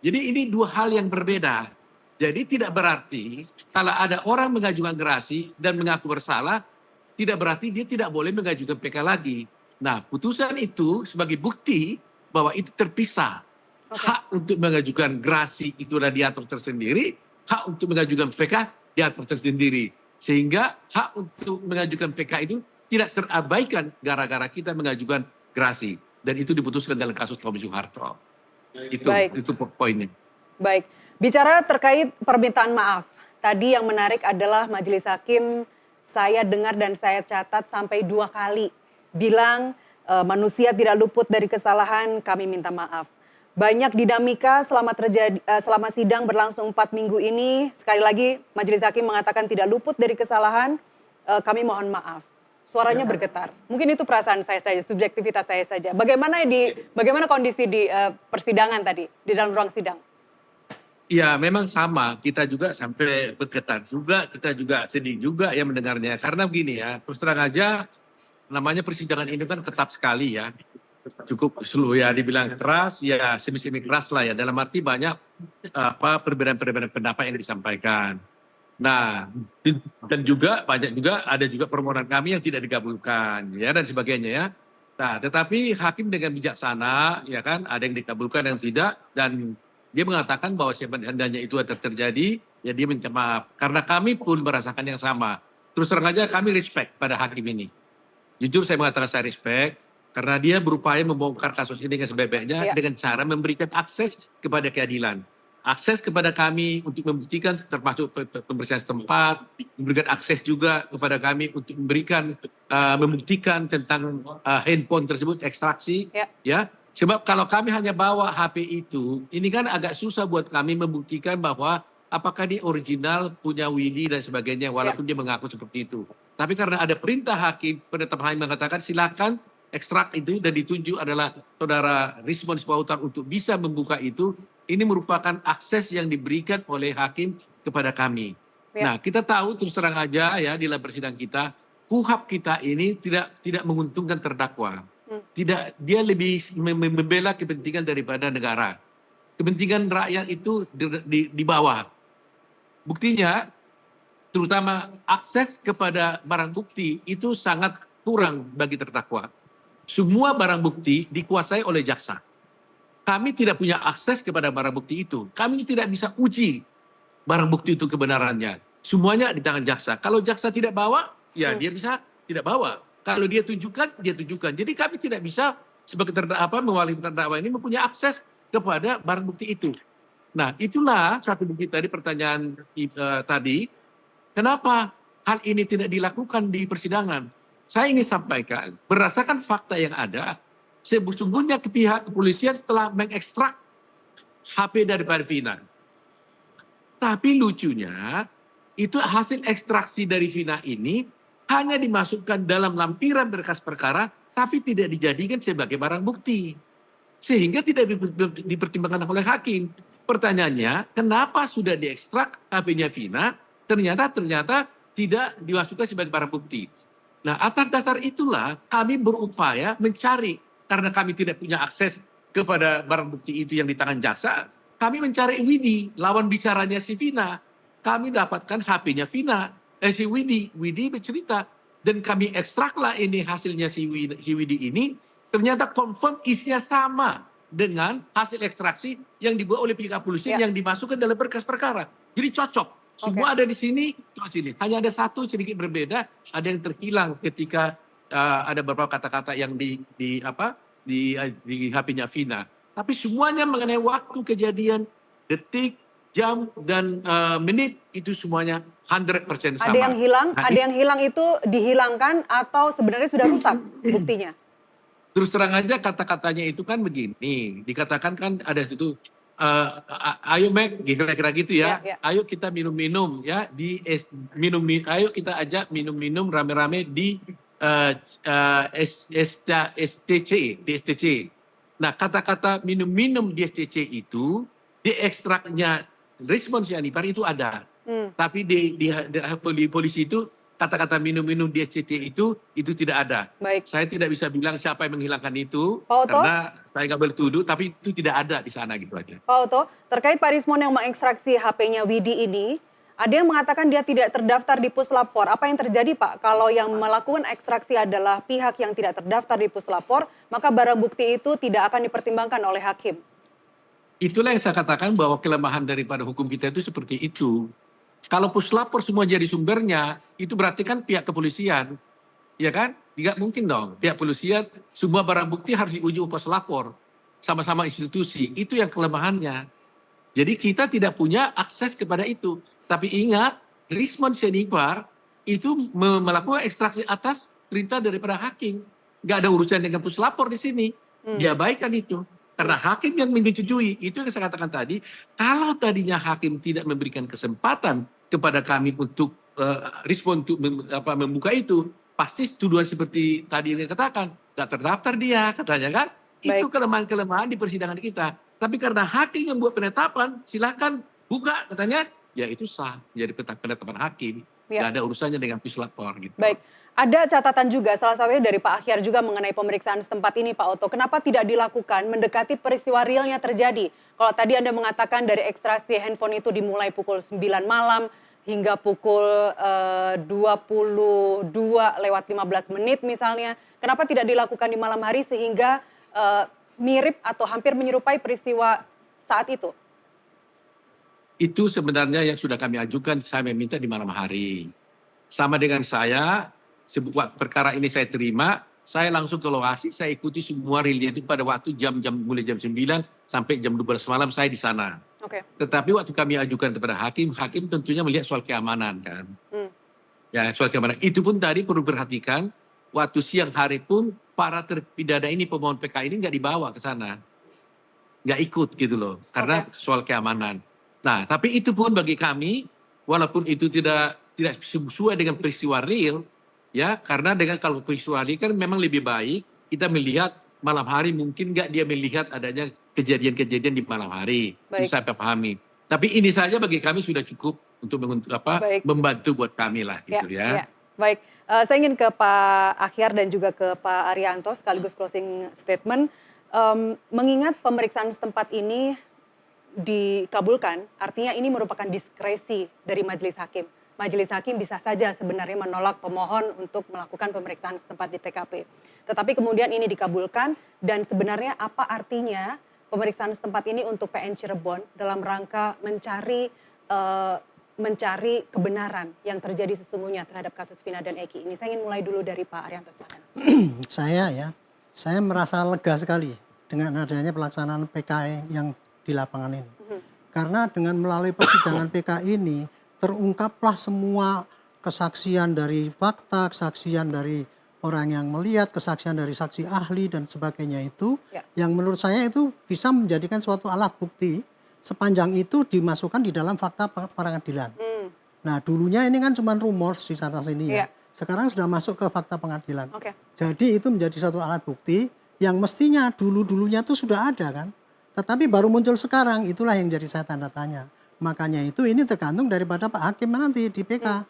Jadi ini dua hal yang berbeda. Jadi tidak berarti kalau ada orang mengajukan gerasi dan mengaku bersalah, tidak berarti dia tidak boleh mengajukan PK lagi. Nah, putusan itu sebagai bukti bahwa itu terpisah. Hak untuk mengajukan gerasi itu sudah diatur tersendiri, hak untuk mengajukan PK diatur tersendiri. Sehingga hak untuk mengajukan PK itu tidak terabaikan gara-gara kita mengajukan gerasi. Dan itu diputuskan dalam kasus Tommy Soeharto. Itu poinnya. Baik, bicara terkait permintaan maaf. tadi yang menarik adalah majelis hakim, saya dengar dan saya catat sampai 2 kali bilang manusia tidak luput dari kesalahan, kami minta maaf. Banyak dinamika selama sidang berlangsung 4 minggu ini. Sekali lagi majelis hakim mengatakan tidak luput dari kesalahan, kami mohon maaf. Suaranya bergetar. Mungkin itu perasaan saya saja, subjektivitas saya saja. Bagaimana kondisi di persidangan tadi, di dalam ruang sidang? Ya memang sama, kita juga sampai bergetar juga, kita juga sedih juga ya mendengarnya. Karena begini ya, terus terang aja namanya persidangan ini kan ketat sekali ya. Cukup slow ya, dibilang keras ya semi-semi keras lah ya. Dalam arti banyak perbedaan-perbedaan pendapat yang disampaikan. Nah, dan juga ada juga permohonan kami yang tidak dikabulkan ya dan sebagainya ya. Nah, tetapi hakim dengan bijaksana ya kan, ada yang dikabulkan yang tidak, dan dia mengatakan bahwa sebenarnya itu ada terjadi, ya dia minta maaf. Karena kami pun merasakan yang sama. Terus terang aja kami respect pada hakim ini. Jujur saya mengatakan saya respect, karena dia berupaya membongkar kasus ini dengan sebaik-baiknya dengan cara memberikan akses kepada keadilan. Akses kepada kami untuk membuktikan termasuk pembersihan setempat, memberikan akses juga kepada kami untuk membuktikan tentang handphone tersebut, ekstraksi. Ya. Sebab kalau kami hanya bawa HP itu, ini kan agak susah buat kami membuktikan bahwa apakah dia original, punya Willy dan sebagainya, walaupun dia mengaku seperti itu. Tapi karena ada perintah hakim, penetap hakim mengatakan silakan ekstrak itu dan ditunjuk adalah saudara Rismond Sipautan untuk bisa membuka itu, ini merupakan akses yang diberikan oleh hakim kepada kami. Nah, kita tahu terus terang aja ya di dalam persidangan kita, KUHAP kita ini tidak menguntungkan terdakwa. Dia lebih membela kepentingan daripada negara. Kepentingan rakyat itu di bawah. Buktinya, terutama akses kepada barang bukti itu sangat kurang bagi terdakwa. Semua barang bukti dikuasai oleh jaksa. Kami tidak punya akses kepada barang bukti itu. Kami tidak bisa uji barang bukti itu kebenarannya. Semuanya di tangan jaksa. Kalau jaksa tidak bawa, ya dia bisa tidak bawa. Kalau dia tunjukkan, dia tunjukkan. Jadi kami tidak bisa sebagai mewakili terdakwa ini mempunyai akses kepada barang bukti itu. Nah, itulah satu bukti tadi pertanyaan tadi. Kenapa hal ini tidak dilakukan di persidangan? Saya ingin sampaikan, berdasarkan fakta yang ada, sesungguhnya pihak kepolisian telah mengekstrak HP daripada Vina. Tapi lucunya, itu hasil ekstraksi dari Vina ini hanya dimasukkan dalam lampiran berkas perkara, tapi tidak dijadikan sebagai barang bukti. Sehingga tidak dipertimbangkan oleh hakim. Pertanyaannya, kenapa sudah diekstrak HP-nya Vina, ternyata tidak dimasukkan sebagai barang bukti. Nah, atas dasar itulah kami berupaya mencari, karena kami tidak punya akses kepada barang bukti itu yang di tangan jaksa, kami mencari Widi, lawan bicaranya si Vina. Kami dapatkan HP-nya Vina. Si Widi bercerita, dan kami ekstraklah ini hasilnya si Widi ini, ternyata confirm isinya sama dengan hasil ekstraksi yang dibuat oleh pihak kepolisian yang dimasukkan dalam berkas perkara. Jadi cocok, semua ada di sini, hanya ada satu sedikit berbeda, ada yang terhilang ketika ada beberapa kata-kata yang di HP-nya Vina. Tapi semuanya mengenai waktu kejadian, detik, jam dan menit itu semuanya 100% sama. Ada yang hilang itu dihilangkan atau sebenarnya sudah rusak buktinya? Terus terang aja kata-katanya itu kan begini, dikatakan kan ada itu, ayo Mac, kira-kira gitu ya, ayo kita minum-minum ya, ayo kita ajak minum-minum rame-rame di STC. Nah, kata-kata minum-minum di STC itu, di ekstraknya Rismond Sianipar itu ada. Tapi di polisi itu kata-kata minum-minum di SCT itu tidak ada. Baik. Saya tidak bisa bilang siapa yang menghilangkan itu, Pak Oto? karena saya nggak boleh tuduh, tapi itu tidak ada di sana gitu aja. Pak Oto, terkait Pak Rismond yang mengekstraksi HP-nya Widi ini, ada yang mengatakan dia tidak terdaftar di Puslapor. Apa yang terjadi Pak? Kalau yang melakukan ekstraksi adalah pihak yang tidak terdaftar di Puslapor, maka barang bukti itu tidak akan dipertimbangkan oleh hakim. Itulah yang saya katakan bahwa kelemahan daripada hukum kita itu seperti itu. Kalau puslapor semua jadi sumbernya, itu berarti kan pihak kepolisian. Ya kan? Tidak mungkin dong. Pihak kepolisian, semua barang bukti harus diuji puslapor. Sama-sama institusi. Itu yang kelemahannya. Jadi kita tidak punya akses kepada itu. Tapi ingat, Rismond Syedipar itu melakukan ekstraksi atas perintah daripada hakim. Nggak ada urusan dengan puslapor di sini. Diabaikan itu. Karena hakim yang menyetujui, itu yang saya katakan tadi, kalau tadinya hakim tidak memberikan kesempatan kepada kami untuk respon untuk membuka itu, pasti tuduhan seperti tadi yang dikatakan, nggak terdaftar dia, katanya kan. Itu kelemahan-kelemahan di persidangan kita. Tapi karena hakim yang buat penetapan, silakan buka, katanya, ya itu sah menjadi penetapan hakim. Nggak ada urusannya dengan puslapor gitu. Baik. Ada catatan juga, salah satunya dari Pak Akhyar juga mengenai pemeriksaan setempat ini, Pak Oto. Kenapa tidak dilakukan mendekati peristiwa realnya terjadi? Kalau tadi Anda mengatakan dari ekstraksi handphone itu dimulai pukul 9 malam hingga pukul 22:15 misalnya. Kenapa tidak dilakukan di malam hari sehingga mirip atau hampir menyerupai peristiwa saat itu? Itu sebenarnya yang sudah kami ajukan, saya meminta di malam hari. Sama dengan saya, sebuah perkara ini saya terima, saya langsung ke lokasi, saya ikuti semua realnya itu pada waktu mulai jam 9 sampai jam 12 malam saya di sana. Tetapi waktu kami ajukan kepada hakim, hakim tentunya melihat soal keamanan kan. Ya, soal keamanan. Itu pun tadi perlu perhatikan, waktu siang hari pun para terpidana ini, pemohon PK ini nggak dibawa ke sana. Nggak ikut gitu loh, karena soal keamanan. Nah, tapi itu pun bagi kami, walaupun itu tidak sesuai dengan peristiwa real, ya, karena dengan kalau peristiwa real kan memang lebih baik kita melihat malam hari, mungkin nggak dia melihat adanya kejadian-kejadian di malam hari. Itu saya pahami. Tapi ini saja bagi kami sudah cukup untuk membantu buat kami lah gitu ya. Baik, saya ingin ke Pak Akhyar dan juga ke Pak Arianto sekaligus closing statement. Mengingat pemeriksaan setempat ini dikabulkan, artinya ini merupakan diskresi dari majelis hakim. Majelis hakim bisa saja sebenarnya menolak pemohon untuk melakukan pemeriksaan setempat di TKP. Tetapi kemudian ini dikabulkan, dan sebenarnya apa artinya pemeriksaan setempat ini untuk PN Cirebon dalam rangka mencari kebenaran yang terjadi sesungguhnya terhadap kasus Vina dan Eki ini. Saya ingin mulai dulu dari Pak Arianto, silakan. Saya merasa lega sekali dengan adanya pelaksanaan PK yang di lapangan ini. Karena dengan melalui persidangan PK ini, terungkaplah semua kesaksian dari fakta, kesaksian dari orang yang melihat, kesaksian dari saksi ahli dan sebagainya itu, yang menurut saya itu bisa menjadikan suatu alat bukti sepanjang itu dimasukkan di dalam fakta pengadilan. Nah, dulunya ini kan cuma rumor di sana sini ya. Sekarang sudah masuk ke fakta pengadilan. Jadi itu menjadi satu alat bukti yang mestinya dulu-dulunya itu sudah ada kan. Tetapi baru muncul sekarang, itulah yang jadi saya tanda tanya. Makanya itu ini tergantung daripada Pak Hakim nanti di PK.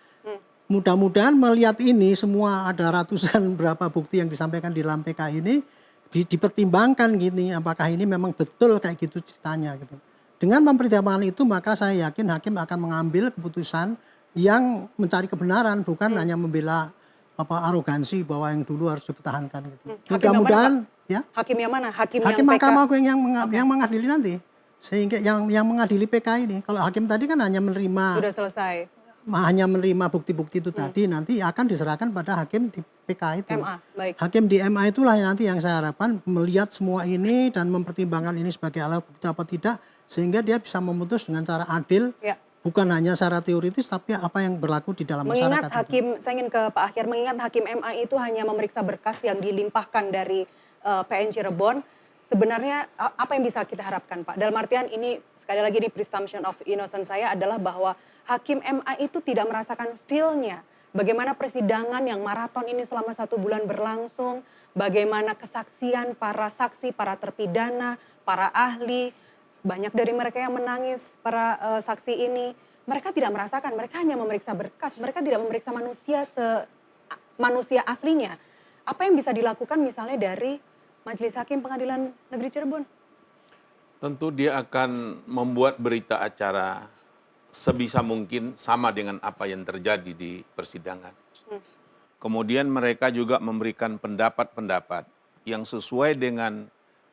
Mudah-mudahan melihat ini semua ada ratusan berapa bukti yang disampaikan di dalam PK ini dipertimbangkan gini, apakah ini memang betul kayak gitu ceritanya gitu. Dengan mempertimbangkan itu maka saya yakin hakim akan mengambil keputusan yang mencari kebenaran, bukan hanya membela arogansi bahwa yang dulu harus dipertahankan gitu. Mudah-mudahan ya. Hakim yang mana? Hakim Mahkamah Agung yang mengadili nanti. Sehingga yang mengadili PK ini, kalau hakim tadi kan hanya menerima, sudah selesai, hanya menerima bukti-bukti itu tadi, nanti akan diserahkan pada hakim di PK itu. MA, baik. Hakim di MA itulah nanti yang saya harapkan melihat semua ini dan mempertimbangkan ini sebagai alat bukti apa tidak, sehingga dia bisa memutus dengan cara adil, bukan hanya secara teoritis, tapi apa yang berlaku di dalam masyarakat. Mengingat hakim, saya ingin ke Pak Akhyar, mengingat hakim MA itu hanya memeriksa berkas yang dilimpahkan dari PN Cirebon, sebenarnya apa yang bisa kita harapkan Pak? Dalam artian ini sekali lagi di presumption of innocence saya adalah bahwa hakim MA itu tidak merasakan feel-nya. Bagaimana persidangan yang maraton ini selama 1 bulan berlangsung, bagaimana kesaksian para saksi, para terpidana, para ahli, banyak dari mereka yang menangis, para saksi ini. Mereka tidak merasakan, mereka hanya memeriksa berkas, mereka tidak memeriksa manusia aslinya. Apa yang bisa dilakukan misalnya dari Majelis Hakim Pengadilan Negeri Cirebon? Tentu dia akan membuat berita acara sebisa mungkin sama dengan apa yang terjadi di persidangan. Kemudian mereka juga memberikan pendapat-pendapat yang sesuai dengan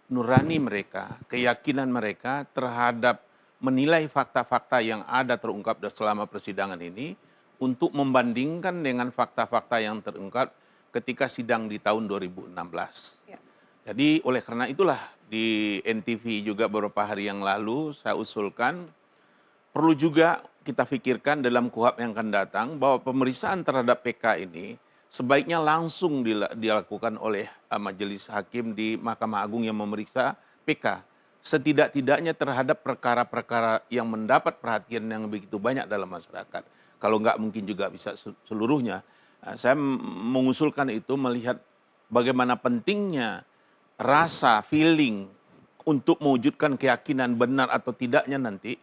nurani mereka, keyakinan mereka terhadap menilai fakta-fakta yang ada terungkap selama persidangan ini untuk membandingkan dengan fakta-fakta yang terungkap ketika sidang di tahun 2016. Jadi oleh karena itulah di NTV juga beberapa hari yang lalu saya usulkan perlu juga kita pikirkan dalam KUHP yang akan datang bahwa pemeriksaan terhadap PK ini sebaiknya langsung dilakukan oleh majelis hakim di Mahkamah Agung yang memeriksa PK. Setidak-tidaknya terhadap perkara-perkara yang mendapat perhatian yang begitu banyak dalam masyarakat. Kalau nggak mungkin juga bisa seluruhnya. Saya mengusulkan itu melihat bagaimana pentingnya rasa, feeling untuk mewujudkan keyakinan benar atau tidaknya nanti.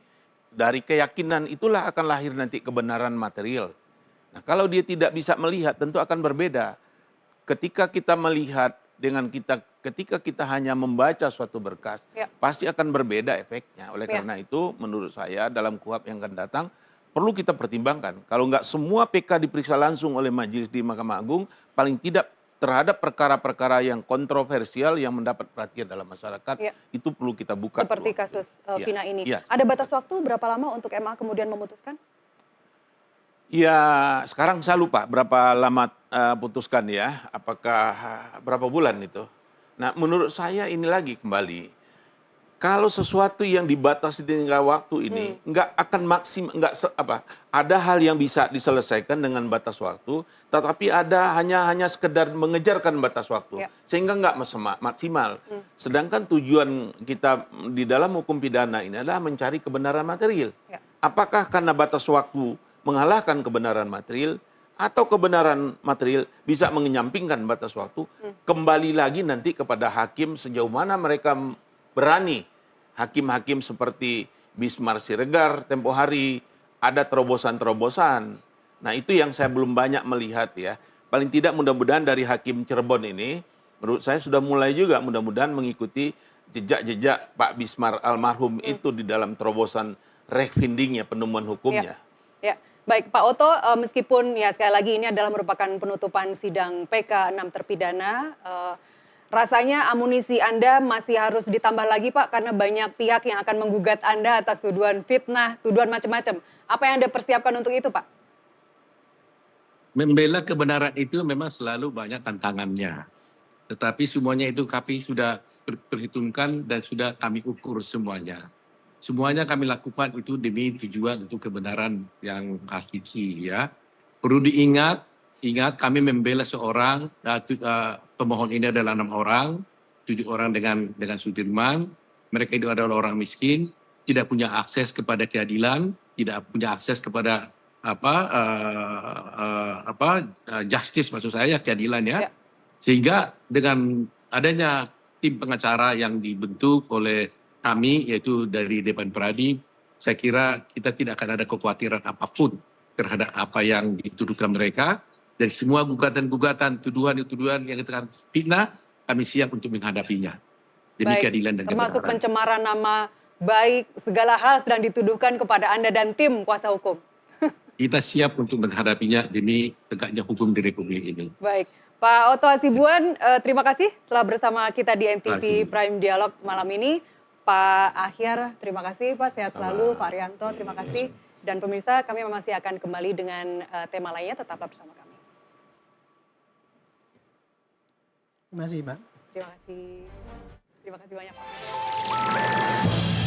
Dari keyakinan itulah akan lahir nanti kebenaran material. Nah, kalau dia tidak bisa melihat tentu akan berbeda. Ketika kita melihat dengan ketika kita hanya membaca suatu berkas, pasti akan berbeda efeknya. Oleh karena itu menurut saya dalam KUHP yang akan datang perlu kita pertimbangkan. Kalau nggak semua PK diperiksa langsung oleh majelis di Mahkamah Agung, paling tidak terhadap perkara-perkara yang kontroversial yang mendapat perhatian dalam masyarakat, itu perlu kita buka. Seperti kasus Vina ini. Ada batas waktu berapa lama untuk MA kemudian memutuskan? Ya, sekarang saya lupa berapa lama putuskan ya, apakah berapa bulan itu. Nah, menurut saya ini lagi kembali, kalau sesuatu yang dibatasi dengan waktu ini nggak akan maksimal, ada hal yang bisa diselesaikan dengan batas waktu, tetapi ada hanya sekedar mengejarkan batas waktu, sehingga nggak maksimal. Sedangkan tujuan kita di dalam hukum pidana ini adalah mencari kebenaran material. Apakah karena batas waktu mengalahkan kebenaran material, atau kebenaran material bisa menyampingkan batas waktu, kembali lagi nanti kepada hakim sejauh mana mereka berani. Hakim-hakim seperti Bismar Siregar tempo hari, ada terobosan-terobosan. Nah itu yang saya belum banyak melihat ya. Paling tidak mudah-mudahan dari Hakim Cirebon ini, menurut saya sudah mulai juga mudah-mudahan mengikuti jejak-jejak Pak Bismar almarhum itu di dalam terobosan refiningnya, penemuan hukumnya. Ya. Baik Pak Oto, meskipun ya sekali lagi ini adalah merupakan penutupan sidang PK 6 terpidana, rasanya amunisi Anda masih harus ditambah lagi Pak, karena banyak pihak yang akan menggugat Anda atas tuduhan fitnah, tuduhan macam-macam. Apa yang Anda persiapkan untuk itu Pak? Membela kebenaran itu memang selalu banyak tantangannya. Tetapi semuanya itu kami sudah perhitungkan dan sudah kami ukur semuanya. Semuanya kami lakukan itu demi tujuan untuk kebenaran yang hakiki ya. Perlu diingat kami membela seorang, pemohon ini adalah 6 orang, 7 orang dengan Sudirman. Mereka itu adalah orang miskin, tidak punya akses kepada keadilan, tidak punya akses kepada justice maksud saya, keadilan ya. Sehingga dengan adanya tim pengacara yang dibentuk oleh kami, yaitu dari Dewan Pradi, saya kira kita tidak akan ada kekhawatiran apapun terhadap apa yang dituduhkan mereka. Dari semua gugatan-gugatan, tuduhan-tuduhan yang dikatakan fitnah, kami siap untuk menghadapinya. Demi keadilan dan kebenaran. Termasuk pencemaran nama baik, segala hal sedang dituduhkan kepada Anda dan tim kuasa hukum. Kita siap untuk menghadapinya demi tegaknya hukum di Republik ini. Baik. Pak Oto Hasibuan, terima kasih telah bersama kita di NTV Prime Dialog malam ini. Pak Ahyar, terima kasih Pak, sehat selalu. Pak Arianto, terima kasih. Dan pemirsa, kami masih akan kembali dengan tema lainnya, tetaplah bersama kami. Terima kasih Mbak. Terima kasih banyak Pak.